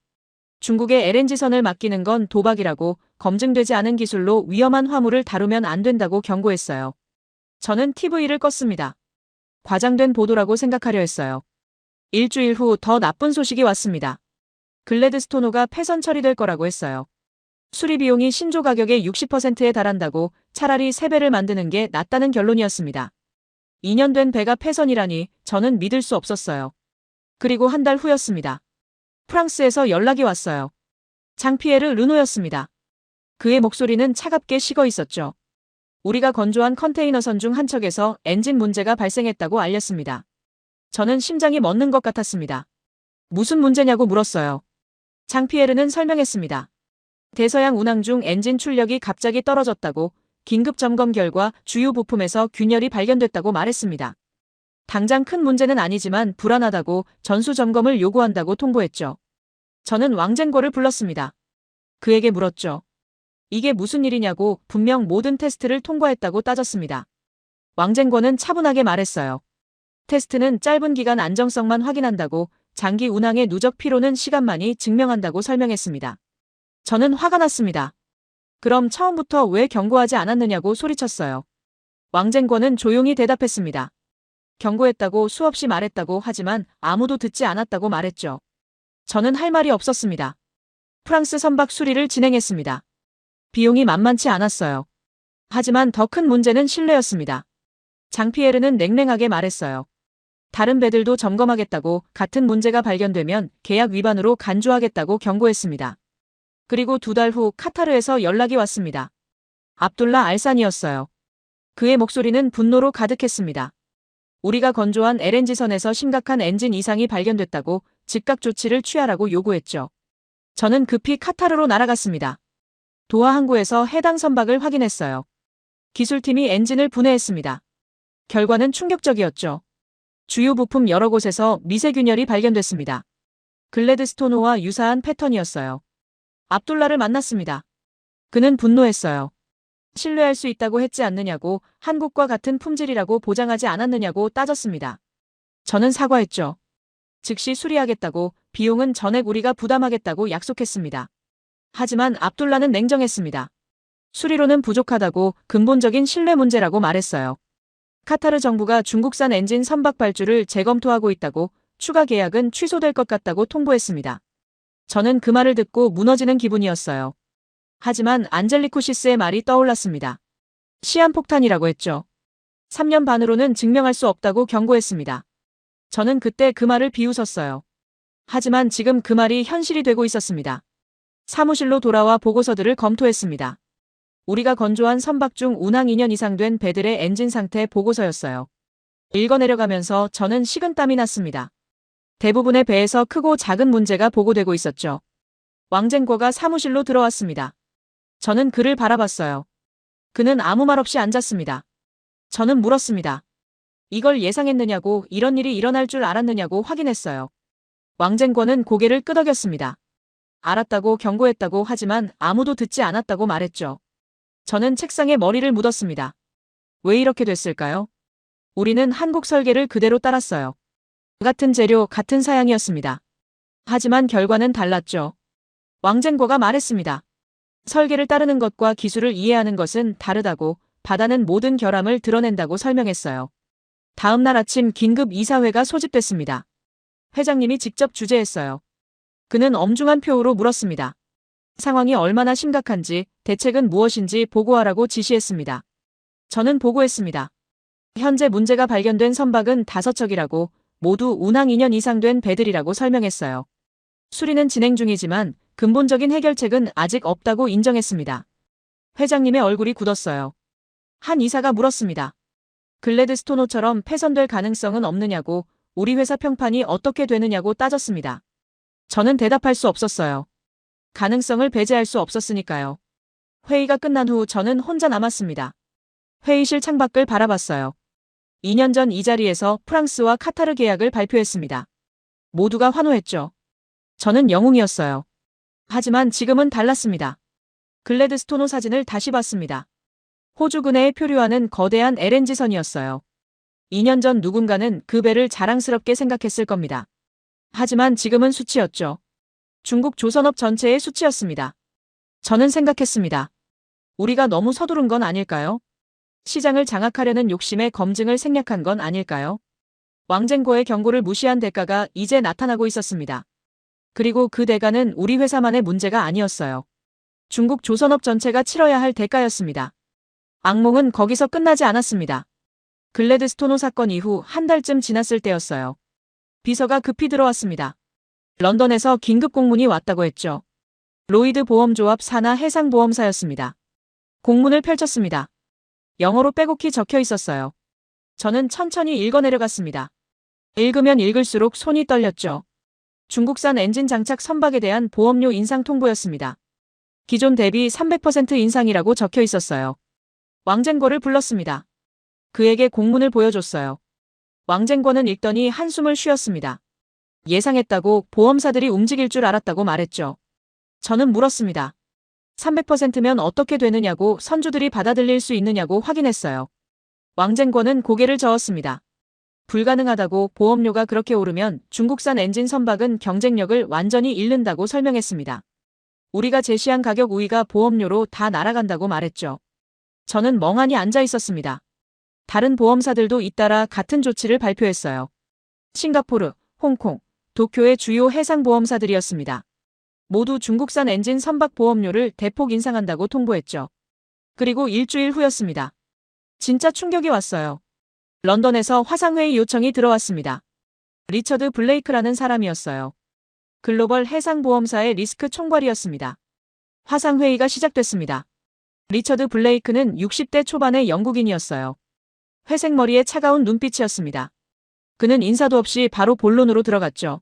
중국의 LNG선을 맡기는 건 도박이라고 검증되지 않은 기술로 위험한 화물을 다루면 안 된다고 경고했어요. 저는 TV를 껐습니다. 과장된 보도라고 생각하려 했어요. 일주일 후 더 나쁜 소식이 왔습니다. 글래드스토노가 폐선 처리될 거라고 했어요. 수리 비용이 신조 가격의 60%에 달한다고 차라리 3배를 만드는 게 낫다는 결론이었습니다. 2년 된 배가 폐선이라니 저는 믿을 수 없었어요. 그리고 한 달 후였습니다. 프랑스에서 연락이 왔어요. 장피에르 르노였습니다. 그의 목소리는 차갑게 식어 있었죠. 우리가 건조한 컨테이너선 중 한 척에서 엔진 문제가 발생했다고 알렸습니다. 저는 심장이 멎는 것 같았습니다. 무슨 문제냐고 물었어요. 장피에르는 설명했습니다. 대서양 운항 중 엔진 출력이 갑자기 떨어졌다고 긴급 점검 결과 주요 부품에서 균열이 발견됐다고 말했습니다. 당장 큰 문제는 아니지만 불안하다고 전수 점검을 요구한다고 통보했죠. 저는 왕쟁거를 불렀습니다. 그에게 물었죠. 이게 무슨 일이냐고 분명 모든 테스트를 통과했다고 따졌습니다. 왕쟁거는 차분하게 말했어요. 테스트는 짧은 기간 안정성만 확인한다고 장기 운항의 누적 피로는 시간만이 증명한다고 설명했습니다. 저는 화가 났습니다. 그럼 처음부터 왜 경고하지 않았느냐고 소리쳤어요. 왕쟁거는 조용히 대답했습니다. 경고했다고 수없이 말했다고 하지만 아무도 듣지 않았다고 말했죠. 저는 할 말이 없었습니다. 프랑스 선박 수리를 진행했습니다. 비용이 만만치 않았어요. 하지만 더 큰 문제는 신뢰였습니다. 장피에르는 냉랭하게 말했어요. 다른 배들도 점검하겠다고 같은 문제가 발견되면 계약 위반으로 간주하겠다고 경고했습니다. 그리고 2달 후 카타르에서 연락이 왔습니다. 압둘라 알산이었어요. 그의 목소리는 분노로 가득했습니다. 우리가 건조한 LNG선에서 심각한 엔진 이상이 발견됐다고 즉각 조치를 취하라고 요구했죠. 저는 급히 카타르로 날아갔습니다. 도하 항구에서 해당 선박을 확인했어요. 기술팀이 엔진을 분해했습니다. 결과는 충격적이었죠. 주요 부품 여러 곳에서 미세균열이 발견됐습니다. 글래드스토노와 유사한 패턴이었어요. 압둘라를 만났습니다. 그는 분노했어요. 신뢰할 수 있다고 했지 않느냐고, 한국과 같은 품질이라고 보장하지 않았느냐고 따졌습니다. 저는 사과했죠. 즉시 수리하겠다고, 비용은 전액 우리가 부담하겠다고 약속했습니다. 하지만 압둘라는 냉정했습니다. 수리로는 부족하다고, 근본적인 신뢰 문제라고 말했어요. 카타르 정부가 중국산 엔진 선박 발주를 재검토하고 있다고, 추가 계약은 취소될 것 같다고 통보했습니다. 저는 그 말을 듣고 무너지는 기분이었어요. 하지만 안젤리쿠시스의 말이 떠올랐습니다. 시한폭탄이라고 했죠. 3년 반으로는 증명할 수 없다고 경고했습니다. 저는 그때 그 말을 비웃었어요. 하지만 지금 그 말이 현실이 되고 있었습니다. 사무실로 돌아와 보고서들을 검토했습니다. 우리가 건조한 선박 중 운항 2년 이상 된 배들의 엔진 상태 보고서였어요. 읽어내려가면서 저는 식은땀이 났습니다. 대부분의 배에서 크고 작은 문제가 보고되고 있었죠. 왕쟁궈가 사무실로 들어왔습니다. 저는 그를 바라봤어요. 그는 아무 말 없이 앉았습니다. 저는 물었습니다. 이걸 예상했느냐고, 이런 일이 일어날 줄 알았느냐고 확인했어요. 왕쟁궈는 고개를 끄덕였습니다. 알았다고 경고했다고 하지만 아무도 듣지 않았다고 말했죠. 저는 책상에 머리를 묻었습니다. 왜 이렇게 됐을까요? 우리는 한국 설계를 그대로 따랐어요. 같은 재료, 같은 사양이었습니다. 하지만 결과는 달랐죠. 왕쟁궈가 말했습니다. 설계를 따르는 것과 기술을 이해하는 것은 다르다고, 바다는 모든 결함을 드러낸다고 설명했어요. 다음 날 아침 긴급 이사회가 소집됐습니다. 회장님이 직접 주재했어요. 그는 엄중한 표우로 물었습니다. 상황이 얼마나 심각한지, 대책은 무엇인지 보고하라고 지시했습니다. 저는 보고했습니다. 현재 문제가 발견된 선박은 5척이라고, 모두 운항 2년 이상 된 배들이라고 설명했어요. 수리는 진행 중이지만 근본적인 해결책은 아직 없다고 인정했습니다. 회장님의 얼굴이 굳었어요. 한 이사가 물었습니다. 글래드스토노처럼 폐선될 가능성은 없느냐고, 우리 회사 평판이 어떻게 되느냐고 따졌습니다. 저는 대답할 수 없었어요. 가능성을 배제할 수 없었으니까요. 회의가 끝난 후 저는 혼자 남았습니다. 회의실 창밖을 바라봤어요. 2년 전 이 자리에서 프랑스와 카타르 계약을 발표했습니다. 모두가 환호했죠. 저는 영웅이었어요. 하지만 지금은 달랐습니다. 글래드스토노 사진을 다시 봤습니다. 호주 근해에 표류하는 거대한 LNG선이었어요. 2년 전 누군가는 그 배를 자랑스럽게 생각했을 겁니다. 하지만 지금은 수치였죠. 중국 조선업 전체의 수치였습니다. 저는 생각했습니다. 우리가 너무 서두른 건 아닐까요? 시장을 장악하려는 욕심에 검증을 생략한 건 아닐까요? 왕쟁궈의 경고를 무시한 대가가 이제 나타나고 있었습니다. 그리고 그 대가는 우리 회사만의 문제가 아니었어요. 중국 조선업 전체가 치러야 할 대가였습니다. 악몽은 거기서 끝나지 않았습니다. 글래드스토노 사건 이후 한 달쯤 지났을 때였어요. 비서가 급히 들어왔습니다. 런던에서 긴급 공문이 왔다고 했죠. 로이드 보험조합 산하 해상보험사였습니다. 공문을 펼쳤습니다. 영어로 빼곡히 적혀 있었어요. 저는 천천히 읽어내려갔습니다. 읽으면 읽을수록 손이 떨렸죠. 중국산 엔진 장착 선박에 대한 보험료 인상 통보였습니다. 기존 대비 300% 인상이라고 적혀 있었어요. 왕쟁궈를 불렀습니다. 그에게 공문을 보여줬어요. 왕쟁궈는 읽더니 한숨을 쉬었습니다. 예상했다고, 보험사들이 움직일 줄 알았다고 말했죠. 저는 물었습니다. 300%면 어떻게 되느냐고, 선주들이 받아들일 수 있느냐고 확인했어요. 왕쟁궈는 고개를 저었습니다. 불가능하다고, 보험료가 그렇게 오르면 중국산 엔진 선박은 경쟁력을 완전히 잃는다고 설명했습니다. 우리가 제시한 가격 우위가 보험료로 다 날아간다고 말했죠. 저는 멍하니 앉아 있었습니다. 다른 보험사들도 잇따라 같은 조치를 발표했어요. 싱가포르, 홍콩, 도쿄의 주요 해상보험사들이었습니다. 모두 중국산 엔진 선박 보험료를 대폭 인상한다고 통보했죠. 그리고 일주일 후였습니다. 진짜 충격이 왔어요. 런던에서 화상회의 요청이 들어왔습니다. 리처드 블레이크라는 사람이었어요. 글로벌 해상보험사의 리스크 총괄이었습니다. 화상회의가 시작됐습니다. 리처드 블레이크는 60대 초반의 영국인이었어요. 회색 머리에 차가운 눈빛이었습니다. 그는 인사도 없이 바로 본론으로 들어갔죠.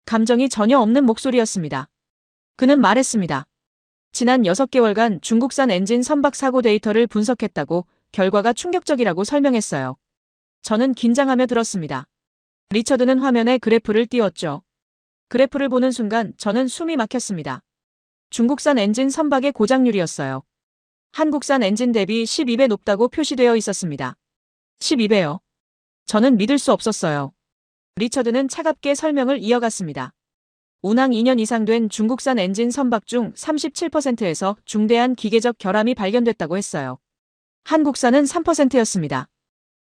감정이 전혀 없는 목소리였습니다. 그는 말했습니다. 지난 6개월간 중국산 엔진 선박 사고 데이터를 분석했다고, 결과가 충격적이라고 설명했어요. 저는 긴장하며 들었습니다. 리처드는 화면에 그래프를 띄웠죠. 그래프를 보는 순간 저는 숨이 막혔습니다. 중국산 엔진 선박의 고장률이었어요. 한국산 엔진 대비 12배 높다고 표시되어 있었습니다. 12배요. 저는 믿을 수 없었어요. 리처드는 차갑게 설명을 이어갔습니다. 운항 2년 이상 된 중국산 엔진 선박 중 37%에서 중대한 기계적 결함이 발견됐다고 했어요. 한국산은 3%였습니다.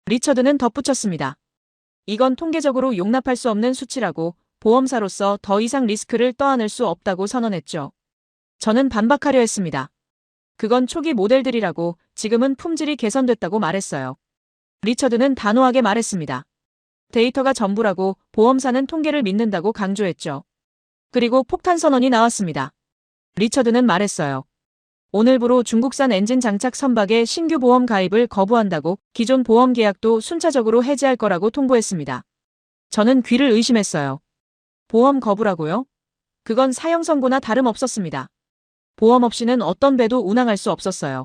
리처드는 덧붙였습니다. 이건 통계적으로 용납할 수 없는 수치라고 보험사로서 더 이상 리스크를 떠안을 수 없다고 선언했죠. 저는 반박하려 했습니다. 그건 초기 모델들이라고, 지금은 품질이 개선됐다고 말했어요. 리처드는 단호하게 말했습니다. 데이터가 전부라고, 보험사는 통계를 믿는다고 강조했죠. 그리고 폭탄 선언이 나왔습니다. 리처드는 말했어요. 오늘부로 중국산 엔진 장착 선박의 신규 보험 가입을 거부한다고, 기존 보험 계약도 순차적으로 해지할 거라고 통보했습니다. 저는 귀를 의심했어요. 보험 거부라고요? 그건 사형 선고나 다름없었습니다. 보험 없이는 어떤 배도 운항할 수 없었어요.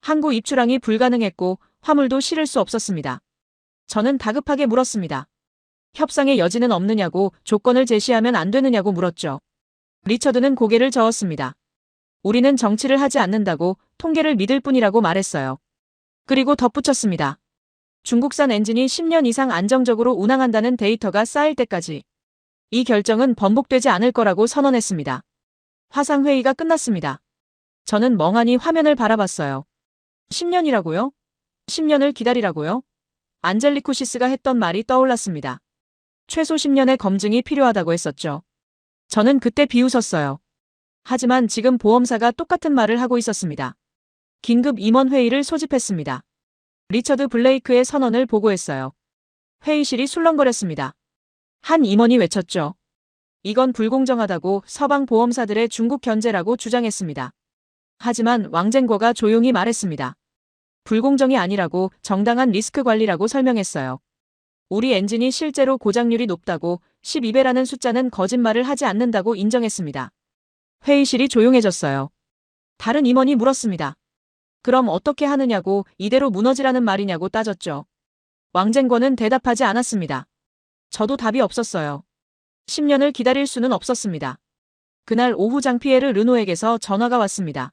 항구 입출항이 불가능했고 화물도 실을 수 없었습니다. 저는 다급하게 물었습니다. 협상의 여지는 없느냐고, 조건을 제시하면 안 되느냐고 물었죠. 리처드는 고개를 저었습니다. 우리는 정치를 하지 않는다고, 통계를 믿을 뿐이라고 말했어요. 그리고 덧붙였습니다. 중국산 엔진이 10년 이상 안정적으로 운항한다는 데이터가 쌓일 때까지 이 결정은 번복되지 않을 거라고 선언했습니다. 화상회의가 끝났습니다. 저는 멍하니 화면을 바라봤어요. 10년이라고요? 10년을 기다리라고요? 안젤리쿠시스가 했던 말이 떠올랐습니다. 최소 10년의 검증이 필요하다고 했었죠. 저는 그때 비웃었어요. 하지만 지금 보험사가 똑같은 말을 하고 있었습니다. 긴급 임원회의를 소집했습니다. 리처드 블레이크의 선언을 보고했어요. 회의실이 술렁거렸습니다. 한 임원이 외쳤죠. 이건 불공정하다고, 서방 보험사들의 중국 견제라고 주장했습니다. 하지만 왕쟁거가 조용히 말했습니다. 불공정이 아니라고, 정당한 리스크 관리라고 설명했어요. 우리 엔진이 실제로 고장률이 높다고, 12배라는 숫자는 거짓말을 하지 않는다고 인정했습니다. 회의실이 조용해졌어요. 다른 임원이 물었습니다. 그럼 어떻게 하느냐고, 이대로 무너지라는 말이냐고 따졌죠. 왕쟁거는 대답하지 않았습니다. 저도 답이 없었어요. 10년을 기다릴 수는 없었습니다. 그날 오후 장피에르 르노에게서 전화가 왔습니다.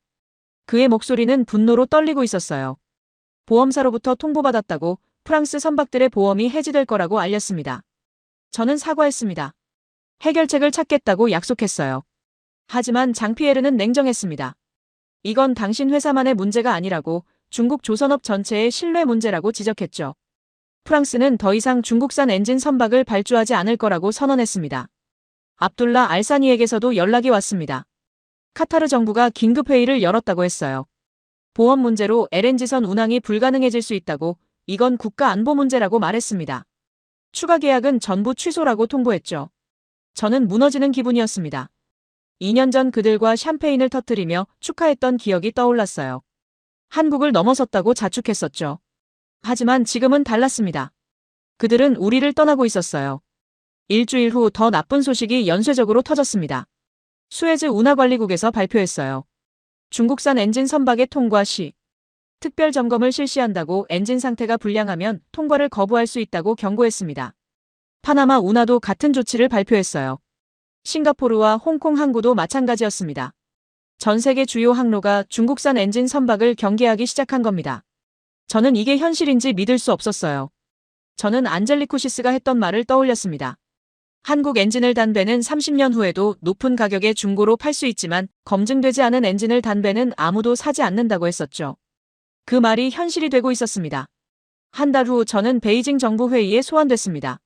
그의 목소리는 분노로 떨리고 있었어요. 보험사로부터 통보받았다고, 프랑스 선박들의 보험이 해지될 거라고 알렸습니다. 저는 사과했습니다. 해결책을 찾겠다고 약속했어요. 하지만 장피에르는 냉정했습니다. 이건 당신 회사만의 문제가 아니라고, 중국 조선업 전체의 신뢰 문제라고 지적했죠. 프랑스는 더 이상 중국산 엔진 선박을 발주하지 않을 거라고 선언했습니다. 압둘라 알사니에게서도 연락이 왔습니다. 카타르 정부가 긴급회의를 열었다고 했어요. 보험 문제로 LNG선 운항이 불가능해질 수 있다고, 이건 국가 안보 문제라고 말했습니다. 추가 계약은 전부 취소라고 통보했죠. 저는 무너지는 기분이었습니다. 2년 전 그들과 샴페인을 터뜨리며 축하했던 기억이 떠올랐어요. 한국을 넘어섰다고 자축했었죠. 하지만 지금은 달랐습니다. 그들은 우리를 떠나고 있었어요. 일주일 후 더 나쁜 소식이 연쇄적으로 터졌습니다. 수에즈 운하관리국에서 발표했어요. 중국산 엔진 선박의 통과 시 특별 점검을 실시한다고, 엔진 상태가 불량하면 통과를 거부할 수 있다고 경고했습니다. 파나마 운하도 같은 조치를 발표했어요. 싱가포르와 홍콩 항구도 마찬가지였습니다. 전 세계 주요 항로가 중국산 엔진 선박을 경계하기 시작한 겁니다. 저는 이게 현실인지 믿을 수 없었어요. 저는 안젤리쿠시스가 했던 말을 떠올렸습니다. 한국 엔진을 단 배는 30년 후에도 높은 가격에 중고로 팔 수 있지만 검증되지 않은 엔진을 단 배는 아무도 사지 않는다고 했었죠. 그 말이 현실이 되고 있었습니다. 한 달 후 저는 베이징 정부 회의에 소환됐습니다.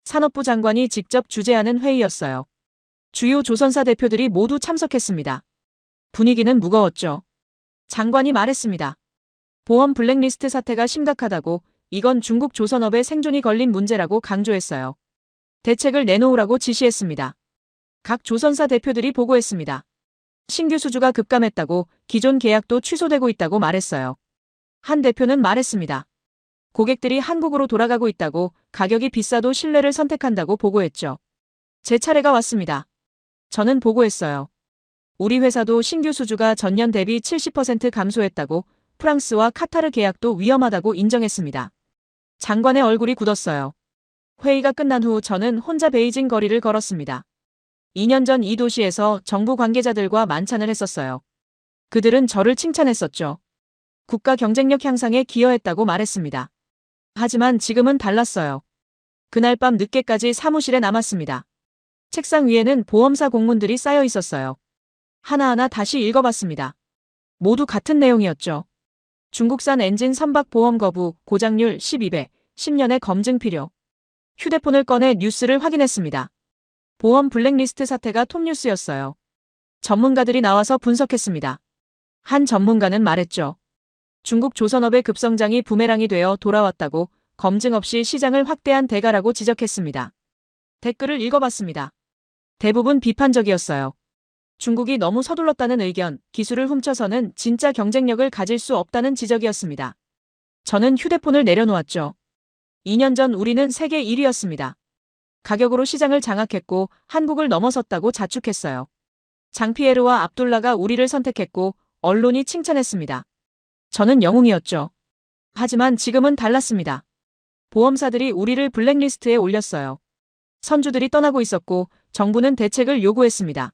산업부 장관이 직접 주재하는 회의였어요. 주요 조선사 대표들이 모두 참석했습니다. 분위기는 무거웠죠. 장관이 말했습니다. 보험 블랙리스트 사태가 심각하다고, 이건 중국 조선업의 생존이 걸린 문제라고 강조했어요. 대책을 내놓으라고 지시했습니다. 각 조선사 대표들이 보고했습니다. 신규 수주가 급감했다고, 기존 계약도 취소되고 있다고 말했어요. 한 대표는 말했습니다. 고객들이 한국으로 돌아가고 있다고, 가격이 비싸도 신뢰를 선택한다고 보고했죠. 제 차례가 왔습니다. 저는 보고했어요. 우리 회사도 신규 수주가 전년 대비 70% 감소했다고, 프랑스와 카타르 계약도 위험하다고 인정했습니다. 장관의 얼굴이 굳었어요. 회의가 끝난 후 저는 혼자 베이징 거리를 걸었습니다. 2년 전 이 도시에서 정부 관계자들과 만찬을 했었어요. 그들은 저를 칭찬했었죠. 국가 경쟁력 향상에 기여했다고 말했습니다. 하지만 지금은 달랐어요. 그날 밤 늦게까지 사무실에 남았습니다. 책상 위에는 보험사 공문들이 쌓여 있었어요. 하나하나 다시 읽어봤습니다. 모두 같은 내용이었죠. 중국산 엔진 선박 보험 거부, 고장률 12배, 10년의 검증 필요. 휴대폰을 꺼내 뉴스를 확인했습니다. 보험 블랙리스트 사태가 톱뉴스였어요. 전문가들이 나와서 분석했습니다. 한 전문가는 말했죠. 중국 조선업의 급성장이 부메랑이 되어 돌아왔다고, 검증 없이 시장을 확대한 대가라고 지적했습니다. 댓글을 읽어봤습니다. 대부분 비판적이었어요. 중국이 너무 서둘렀다는 의견, 기술을 훔쳐서는 진짜 경쟁력을 가질 수 없다는 지적이었습니다. 저는 휴대폰을 내려놓았죠. 2년 전 우리는 세계 1위였습니다. 가격으로 시장을 장악했고 한국을 넘어섰다고 자축했어요. 장피에르와 압둘라가 우리를 선택했고 언론이 칭찬했습니다. 저는 영웅이었죠. 하지만 지금은 달랐습니다. 보험사들이 우리를 블랙리스트에 올렸어요. 선주들이 떠나고 있었고 정부는 대책을 요구했습니다.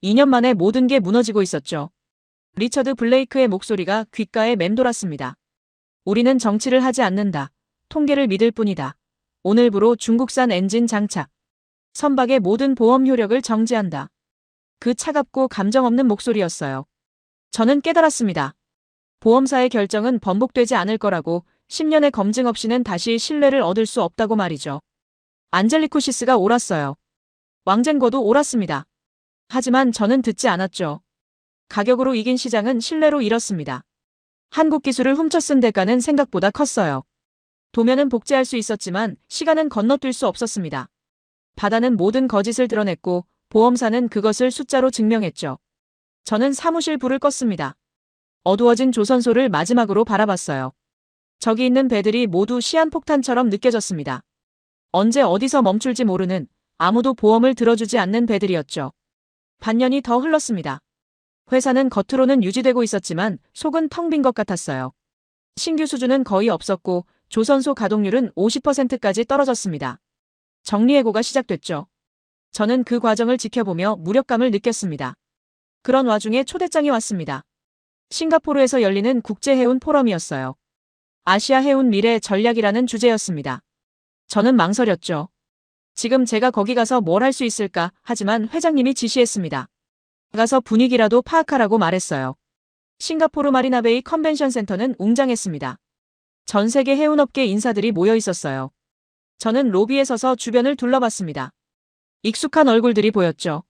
2년 만에 모든 게 무너지고 있었죠. 리처드 블레이크의 목소리가 귓가에 맴돌았습니다. 우리는 정치를 하지 않는다. 통계를 믿을 뿐이다. 오늘부로 중국산 엔진 장착. 선박의 모든 보험 효력을 정지한다. 그 차갑고 감정 없는 목소리였어요. 저는 깨달았습니다. 보험사의 결정은 번복되지 않을 거라고, 10년의 검증 없이는 다시 신뢰를 얻을 수 없다고 말이죠. 안젤리쿠시스가 옳았어요. 왕젠거도 옳았습니다. 하지만 저는 듣지 않았죠. 가격으로 이긴 시장은 신뢰로 잃었습니다. 한국 기술을 훔쳐 쓴 대가는 생각보다 컸어요. 도면은 복제할 수 있었지만 시간은 건너뛸 수 없었습니다. 바다는 모든 거짓을 드러냈고 보험사는 그것을 숫자로 증명했죠. 저는 사무실 불을 껐습니다. 어두워진 조선소를 마지막으로 바라봤어요. 저기 있는 배들이 모두 시한폭탄처럼 느껴졌습니다. 언제 어디서 멈출지 모르는, 아무도 보험을 들어주지 않는 배들이었죠. 반년이 더 흘렀습니다. 회사는 겉으로는 유지되고 있었지만 속은 텅 빈 것 같았어요. 신규 수주는 거의 없었고 조선소 가동률은 50%까지 떨어졌습니다. 정리해고가 시작됐죠. 저는 그 과정을 지켜보며 무력감을 느꼈습니다. 그런 와중에 초대장이 왔습니다. 싱가포르에서 열리는 국제해운 포럼이었어요. 아시아 해운 미래 전략이라는 주제였습니다. 저는 망설였죠. 지금 제가 거기 가서 뭘 할 수 있을까? 하지만 회장님이 지시했습니다. 가서 분위기라도 파악하라고 말했어요. 싱가포르 마리나베이 컨벤션 센터는 웅장했습니다. 전 세계 해운업계 인사들이 모여 있었어요. 저는 로비에 서서 주변을 둘러봤습니다. 익숙한 얼굴들이 보였죠.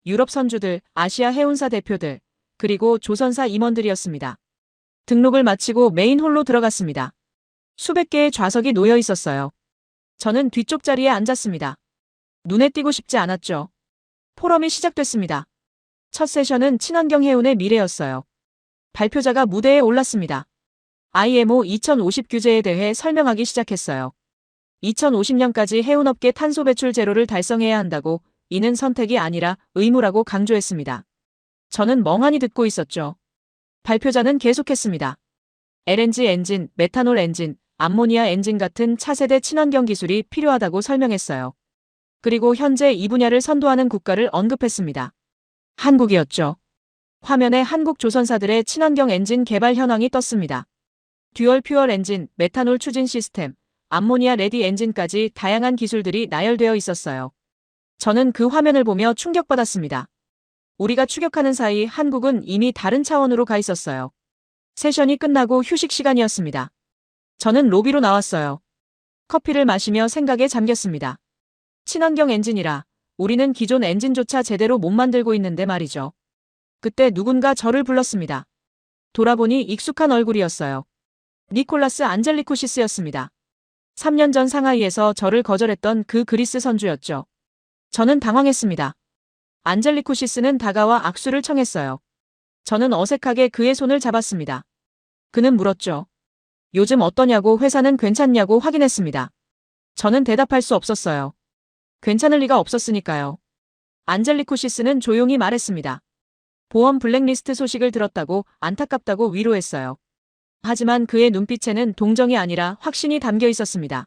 유럽 선주들, 아시아 해운사 대표들, 그리고 조선사 임원들이었습니다. 등록을 마치고 메인 홀로 들어갔습니다. 수백 개의 좌석이 놓여 있었어요. 저는 뒤쪽 자리에 앉았습니다. 눈에 띄고 싶지 않았죠. 포럼이 시작됐습니다. 첫 세션은 친환경 해운의 미래였어요. 발표자가 무대에 올랐습니다. IMO 2050 규제에 대해 설명하기 시작했어요. 2050년까지 해운업계 탄소 배출 제로를 달성해야 한다고, 이는 선택이 아니라 의무라고 강조했습니다. 저는 멍하니 듣고 있었죠. 발표자는 계속했습니다. LNG 엔진, 메탄올 엔진, 암모니아 엔진 같은 차세대 친환경 기술이 필요하다고 설명했어요. 그리고 현재 이 분야를 선도하는 국가를 언급했습니다. 한국이었죠. 화면에 한국 조선사들의 친환경 엔진 개발 현황이 떴습니다. 듀얼 퓨얼 엔진, 메탄올 추진 시스템, 암모니아 레디 엔진까지 다양한 기술들이 나열되어 있었어요. 저는 그 화면을 보며 충격받았습니다. 우리가 추격하는 사이 한국은 이미 다른 차원으로 가 있었어요. 세션이 끝나고 휴식 시간이었습니다. 저는 로비로 나왔어요. 커피를 마시며 생각에 잠겼습니다. 친환경 엔진이라, 우리는 기존 엔진조차 제대로 못 만들고 있는데 말이죠. 그때 누군가 저를 불렀습니다. 돌아보니 익숙한 얼굴이었어요. 니콜라스 안젤리쿠시스였습니다. 3년 전 상하이에서 저를 거절했던 그 그리스 선주였죠. 저는 당황했습니다. 안젤리쿠시스는 다가와 악수를 청했어요. 저는 어색하게 그의 손을 잡았습니다. 그는 물었죠. 요즘 어떠냐고, 회사는 괜찮냐고 확인했습니다. 저는 대답할 수 없었어요. 괜찮을 리가 없었으니까요. 안젤리쿠시스는 조용히 말했습니다. 보험 블랙리스트 소식을 들었다고, 안타깝다고 위로했어요. 하지만 그의 눈빛에는 동정이 아니라 확신이 담겨 있었습니다.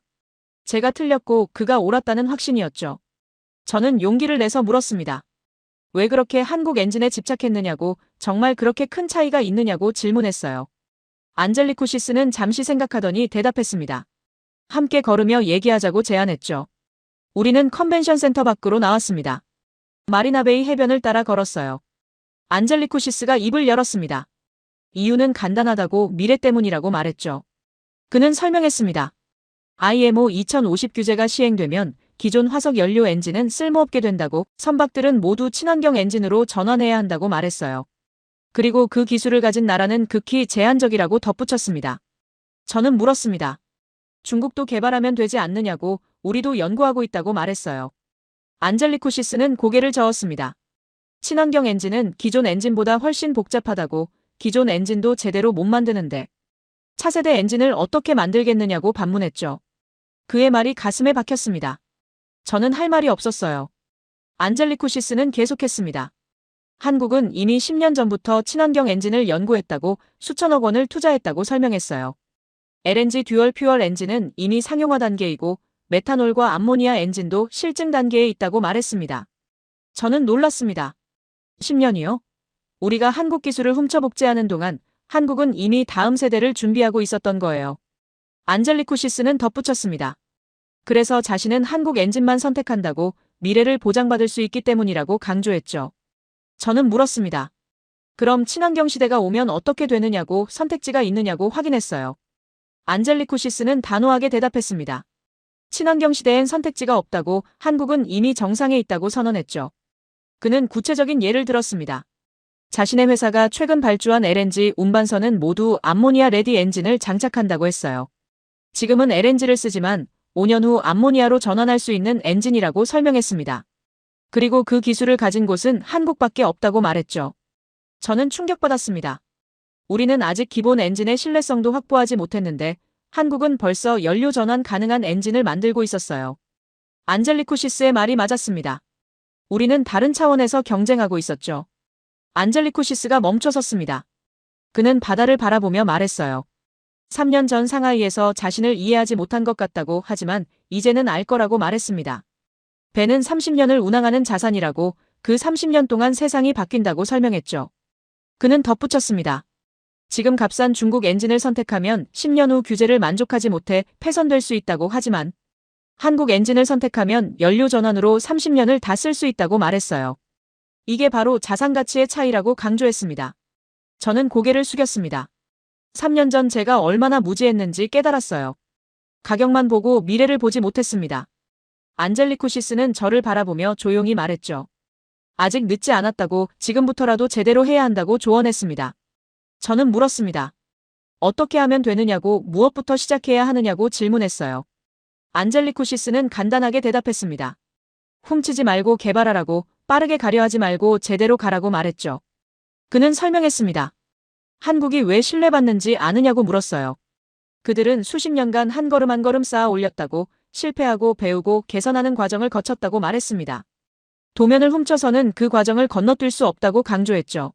제가 틀렸고 그가 옳았다는 확신이었죠. 저는 용기를 내서 물었습니다. 왜 그렇게 한국 엔진에 집착했느냐고, 정말 그렇게 큰 차이가 있느냐고 질문했어요. 안젤리쿠시스는 잠시 생각하더니 대답했습니다. 함께 걸으며 얘기하자고 제안했죠. 우리는 컨벤션 센터 밖으로 나왔습니다. 마리나베이 해변을 따라 걸었어요. 안젤리쿠시스가 입을 열었습니다. 이유는 간단하다고 미래 때문이라고 말했죠. 그는 설명했습니다. IMO 2050 규제가 시행되면 기존 화석 연료 엔진은 쓸모없게 된다고, 선박들은 모두 친환경 엔진으로 전환해야 한다고 말했어요. 그리고 그 기술을 가진 나라는 극히 제한적이라고 덧붙였습니다. 저는 물었습니다. 중국도 개발하면 되지 않느냐고. 우리도 연구하고 있다고 말했어요. 안젤리쿠시스는 고개를 저었습니다. 친환경 엔진은 기존 엔진보다 훨씬 복잡하다고, 기존 엔진도 제대로 못 만드는데 차세대 엔진을 어떻게 만들겠느냐고 반문했죠. 그의 말이 가슴에 박혔습니다. 저는 할 말이 없었어요. 안젤리쿠시스는 계속했습니다. 한국은 이미 10년 전부터 친환경 엔진을 연구했다고, 수천억 원을 투자했다고 설명했어요. LNG 듀얼 퓨얼 엔진은 이미 상용화 단계이고 메탄올과 암모니아 엔진도 실증 단계에 있다고 말했습니다. 저는 놀랐습니다. 10년이요? 우리가 한국 기술을 훔쳐 복제하는 동안 한국은 이미 다음 세대를 준비하고 있었던 거예요. 안젤리쿠시스는 덧붙였습니다. 그래서 자신은 한국 엔진만 선택한다고, 미래를 보장받을 수 있기 때문이라고 강조했죠. 저는 물었습니다. 그럼 친환경 시대가 오면 어떻게 되느냐고, 선택지가 있느냐고 확인했어요. 안젤리쿠시스는 단호하게 대답했습니다. 친환경 시대엔 선택지가 없다고, 한국은 이미 정상에 있다고 선언했죠. 그는 구체적인 예를 들었습니다. 자신의 회사가 최근 발주한 LNG 운반선은 모두 암모니아 레디 엔진을 장착한다고 했어요. 지금은 LNG를 쓰지만 5년 후 암모니아로 전환할 수 있는 엔진이라고 설명했습니다. 그리고 그 기술을 가진 곳은 한국밖에 없다고 말했죠. 저는 충격받았습니다. 우리는 아직 기본 엔진의 신뢰성도 확보하지 못했는데 한국은 벌써 연료 전환 가능한 엔진을 만들고 있었어요. 안젤리쿠시스의 말이 맞았습니다. 우리는 다른 차원에서 경쟁하고 있었죠. 안젤리쿠시스가 멈춰섰습니다. 그는 바다를 바라보며 말했어요. 3년 전 상하이에서 자신을 이해하지 못한 것 같다고, 하지만 이제는 알 거라고 말했습니다. 배는 30년을 운항하는 자산이라고, 그 30년 동안 세상이 바뀐다고 설명했죠. 그는 덧붙였습니다. 지금 값싼 중국 엔진을 선택하면 10년 후 규제를 만족하지 못해 폐선될 수 있다고, 하지만 한국 엔진을 선택하면 연료 전환으로 30년을 다 쓸 수 있다고 말했어요. 이게 바로 자산 가치의 차이라고 강조했습니다. 저는 고개를 숙였습니다. 3년 전 제가 얼마나 무지했는지 깨달았어요. 가격만 보고 미래를 보지 못했습니다. 안젤리쿠시스는 저를 바라보며 조용히 말했죠. 아직 늦지 않았다고, 지금부터라도 제대로 해야 한다고 조언했습니다. 저는 물었습니다. 어떻게 하면 되느냐고, 무엇부터 시작해야 하느냐고 질문했어요. 안젤리쿠시스는 간단하게 대답했습니다. 훔치지 말고 개발하라고, 빠르게 가려 하지 말고 제대로 가라고 말했죠. 그는 설명했습니다. 한국이 왜 신뢰받는지 아느냐고 물었어요. 그들은 수십 년간 한 걸음 한 걸음 쌓아 올렸다고, 실패하고 배우고 개선하는 과정을 거쳤다고 말했습니다. 도면을 훔쳐서는 그 과정을 건너뛸 수 없다고 강조했죠.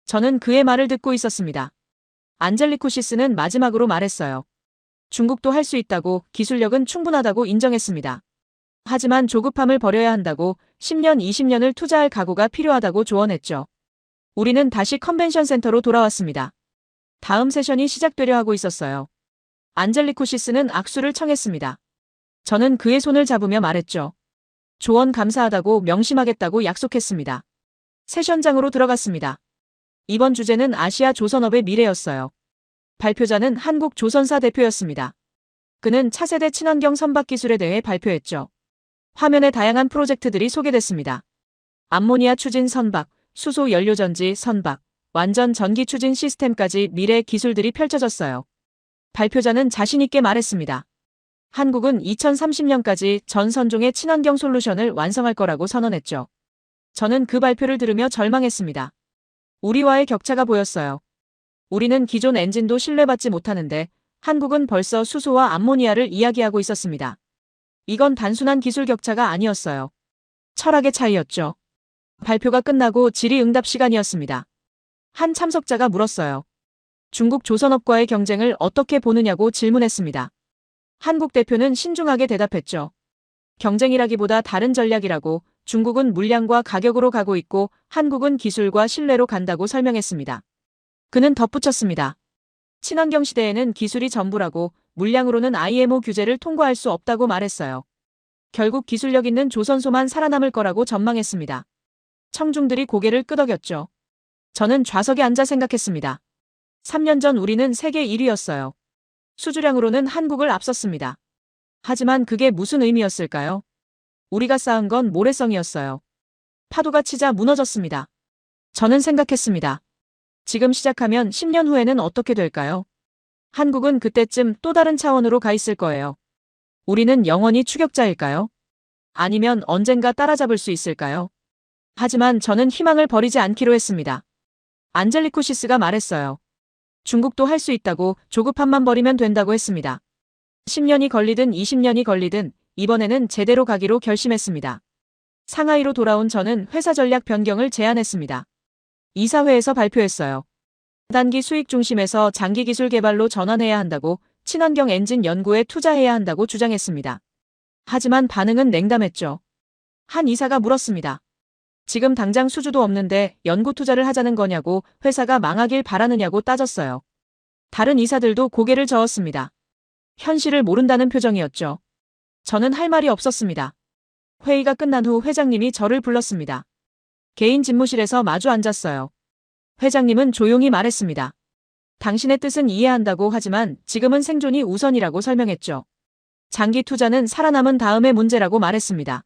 저는 그의 말을 듣고 있었습니다. 안젤리쿠시스는 마지막으로 말했어요. 중국도 할 수 있다고, 기술력은 충분하다고 인정했습니다. 하지만 조급함을 버려야 한다고, 10년, 20년을 투자할 각오가 필요하다고 조언했죠. 우리는 다시 컨벤션 센터로 돌아왔습니다. 다음 세션이 시작되려 하고 있었어요. 안젤리쿠시스는 악수를 청했습니다. 저는 그의 손을 잡으며 말했죠. 조언 감사하다고, 명심하겠다고 약속했습니다. 세션장으로 들어갔습니다. 이번 주제는 아시아 조선업의 미래였어요. 발표자는 한국 조선사 대표였습니다. 그는 차세대 친환경 선박 기술에 대해 발표했죠. 화면에 다양한 프로젝트들이 소개됐습니다. 암모니아 추진 선박, 수소 연료전지 선박, 완전 전기 추진 시스템까지 미래 기술들이 펼쳐졌어요. 발표자는 자신있게 말했습니다. 한국은 2030년까지 전 선종의 친환경 솔루션을 완성할 거라고 선언했죠. 저는 그 발표를 들으며 절망했습니다. 우리와의 격차가 보였어요. 우리는 기존 엔진도 신뢰받지 못하는데 한국은 벌써 수소와 암모니아를 이야기하고 있었습니다. 이건 단순한 기술 격차가 아니었어요. 철학의 차이였죠. 발표가 끝나고 질의응답 시간이었습니다. 한 참석자가 물었어요. 중국 조선업과의 경쟁을 어떻게 보느냐고 질문했습니다. 한국 대표는 신중하게 대답했죠. 경쟁이라기보다 다른 전략이라고, 중국은 물량과 가격으로 가고 있고 한국은 기술과 신뢰로 간다고 설명했습니다. 그는 덧붙였습니다. 친환경 시대에는 기술이 전부라고 물량으로는 IMO 규제를 통과할 수 없다고 말했어요. 결국 기술력 있는 조선소만 살아남을 거라고 전망했습니다. 청중들이 고개를 끄덕였죠. 저는 좌석에 앉아 생각했습니다. 3년 전 우리는 세계 1위였어요. 수주량으로는 한국을 앞섰습니다. 하지만 그게 무슨 의미였을까요? 우리가 쌓은 건 모래성이었어요. 파도가 치자 무너졌습니다. 저는 생각했습니다. 지금 시작하면 10년 후에는 어떻게 될까요? 한국은 그때쯤 또 다른 차원으로 가 있을 거예요. 우리는 영원히 추격자일까요? 아니면 언젠가 따라잡을 수 있을까요? 하지만 저는 희망을 버리지 않기로 했습니다. 안젤리코시스가 말했어요. 중국도 할 수 있다고 조급함만 버리면 된다고 했습니다. 10년이 걸리든 20년이 걸리든 이번에는 제대로 가기로 결심했습니다. 상하이로 돌아온 저는 회사 전략 변경을 제안했습니다. 이사회에서 발표했어요. 단기 수익 중심에서 장기 기술 개발로 전환해야 한다고, 친환경 엔진 연구에 투자해야 한다고 주장했습니다. 하지만 반응은 냉담했죠. 한 이사가 물었습니다. 지금 당장 수주도 없는데 연구 투자를 하자는 거냐고, 회사가 망하길 바라느냐고 따졌어요. 다른 이사들도 고개를 저었습니다. 현실을 모른다는 표정이었죠. 저는 할 말이 없었습니다. 회의가 끝난 후 회장님이 저를 불렀습니다. 개인 집무실에서 마주 앉았어요. 회장님은 조용히 말했습니다. 당신의 뜻은 이해한다고, 하지만 지금은 생존이 우선이라고 설명했죠. 장기 투자는 살아남은 다음의 문제라고 말했습니다.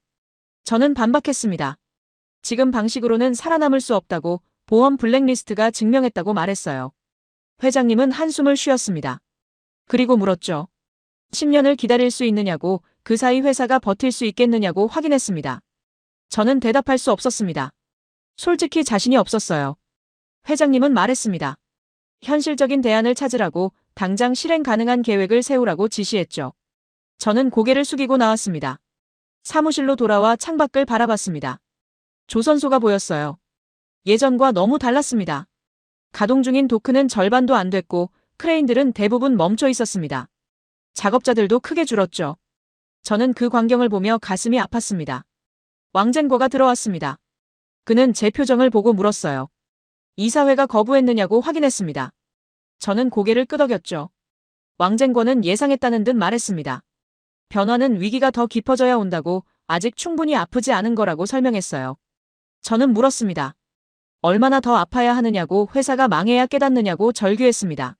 저는 반박했습니다. 지금 방식으로는 살아남을 수 없다고, 보험 블랙리스트가 증명했다고 말했어요. 회장님은 한숨을 쉬었습니다. 그리고 물었죠. 10년을 기다릴 수 있느냐고, 그 사이 회사가 버틸 수 있겠느냐고 확인했습니다. 저는 대답할 수 없었습니다. 솔직히 자신이 없었어요. 회장님은 말했습니다. 현실적인 대안을 찾으라고, 당장 실행 가능한 계획을 세우라고 지시했죠. 저는 고개를 숙이고 나왔습니다. 사무실로 돌아와 창밖을 바라봤습니다. 조선소가 보였어요. 예전과 너무 달랐습니다. 가동 중인 도크는 절반도 안 됐고 크레인들은 대부분 멈춰 있었습니다. 작업자들도 크게 줄었죠. 저는 그 광경을 보며 가슴이 아팠습니다. 왕젠거가 들어왔습니다. 그는 제 표정을 보고 물었어요. 이사회가 거부했느냐고 확인했습니다. 저는 고개를 끄덕였죠. 왕젠거는 예상했다는 듯 말했습니다. 변화는 위기가 더 깊어져야 온다고, 아직 충분히 아프지 않은 거라고 설명했어요. 저는 물었습니다. 얼마나 더 아파야 하느냐고, 회사가 망해야 깨닫느냐고 절규했습니다.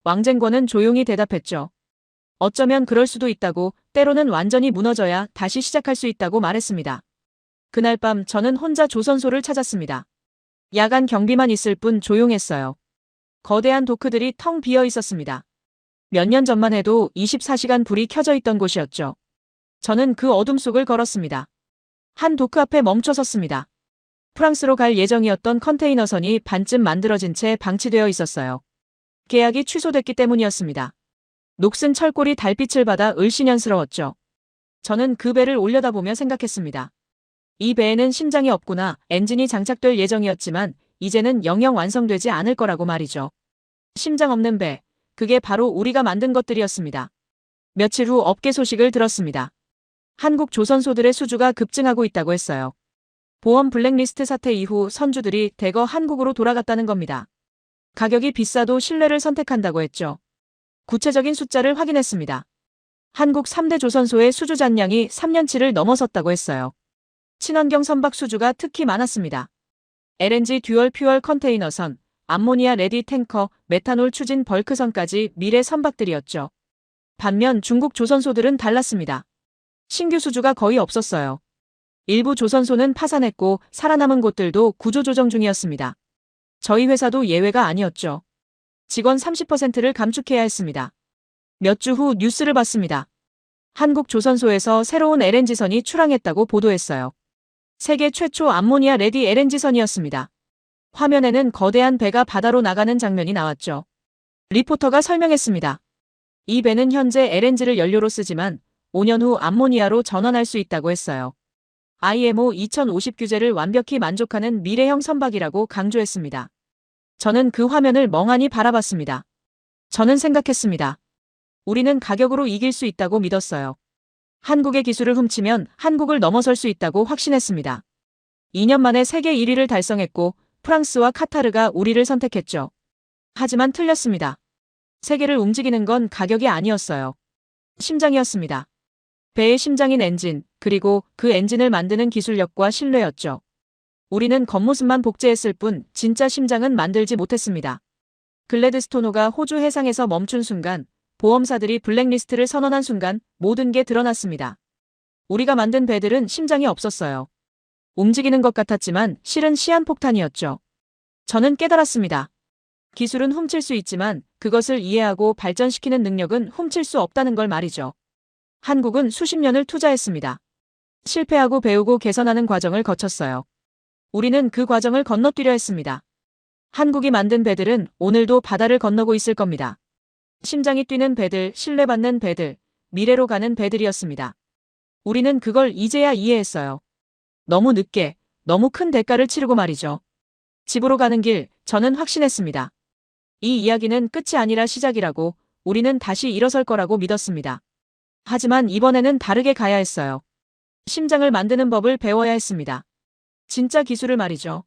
왕젠거는 조용히 대답했죠. 어쩌면 그럴 수도 있다고, 때로는 완전히 무너져야 다시 시작할 수 있다고 말했습니다. 그날 밤 저는 혼자 조선소를 찾았습니다. 야간 경비만 있을 뿐 조용했어요. 거대한 도크들이 텅 비어 있었습니다. 몇 년 전만 해도 24시간 불이 켜져 있던 곳이었죠. 저는 그 어둠 속을 걸었습니다. 한 도크 앞에 멈춰 섰습니다. 프랑스로 갈 예정이었던 컨테이너선이 반쯤 만들어진 채 방치되어 있었어요. 계약이 취소됐기 때문이었습니다. 녹슨 철골이 달빛을 받아 을씨년스러웠죠. 저는 그 배를 올려다보며 생각했습니다. 이 배에는 심장이 없구나. 엔진이 장착될 예정이었지만 이제는 영영 완성되지 않을 거라고 말이죠. 심장 없는 배, 그게 바로 우리가 만든 것들이었습니다. 며칠 후 업계 소식을 들었습니다. 한국 조선소들의 수주가 급증하고 있다고 했어요. 보험 블랙리스트 사태 이후 선주들이 대거 한국으로 돌아갔다는 겁니다. 가격이 비싸도 신뢰를 선택한다고 했죠. 구체적인 숫자를 확인했습니다. 한국 3대 조선소의 수주 잔량이 3년치를 넘어섰다고 했어요. 친환경 선박 수주가 특히 많았습니다. LNG 듀얼 퓨얼 컨테이너선, 암모니아 레디 탱커, 메탄올 추진 벌크선까지 미래 선박들이었죠. 반면 중국 조선소들은 달랐습니다. 신규 수주가 거의 없었어요. 일부 조선소는 파산했고 살아남은 곳들도 구조조정 중이었습니다. 저희 회사도 예외가 아니었죠. 직원 30%를 감축해야 했습니다. 몇 주 후 뉴스를 봤습니다. 한국 조선소에서 새로운 LNG선이 출항했다고 보도했어요. 세계 최초 암모니아 레디 LNG선이었습니다. 화면에는 거대한 배가 바다로 나가는 장면이 나왔죠. 리포터가 설명했습니다. 이 배는 현재 LNG를 연료로 쓰지만 5년 후 암모니아로 전환할 수 있다고 했어요. IMO 2050 규제를 완벽히 만족하는 미래형 선박이라고 강조했습니다. 저는 그 화면을 멍하니 바라봤습니다. 저는 생각했습니다. 우리는 가격으로 이길 수 있다고 믿었어요. 한국의 기술을 훔치면 한국을 넘어설 수 있다고 확신했습니다. 2년 만에 세계 1위를 달성했고 프랑스와 카타르가 우리를 선택했죠. 하지만 틀렸습니다. 세계를 움직이는 건 가격이 아니었어요. 심장이었습니다. 배의 심장인 엔진, 그리고 그 엔진을 만드는 기술력과 신뢰였죠. 우리는 겉모습만 복제했을 뿐 진짜 심장은 만들지 못했습니다. 글래드스토노가 호주 해상에서 멈춘 순간, 보험사들이 블랙리스트를 선언한 순간 모든 게 드러났습니다. 우리가 만든 배들은 심장이 없었어요. 움직이는 것 같았지만 실은 시한폭탄이었죠. 저는 깨달았습니다. 기술은 훔칠 수 있지만 그것을 이해하고 발전시키는 능력은 훔칠 수 없다는 걸 말이죠. 한국은 수십 년을 투자했습니다. 실패하고 배우고 개선하는 과정을 거쳤어요. 우리는 그 과정을 건너뛰려 했습니다. 한국이 만든 배들은 오늘도 바다를 건너고 있을 겁니다. 심장이 뛰는 배들, 신뢰받는 배들, 미래로 가는 배들이었습니다. 우리는 그걸 이제야 이해했어요. 너무 늦게, 너무 큰 대가를 치르고 말이죠. 집으로 가는 길, 저는 확신했습니다. 이 이야기는 끝이 아니라 시작이라고, 우리는 다시 일어설 거라고 믿었습니다. 하지만 이번에는 다르게 가야 했어요. 심장을 만드는 법을 배워야 했습니다. 진짜 기술을 말이죠.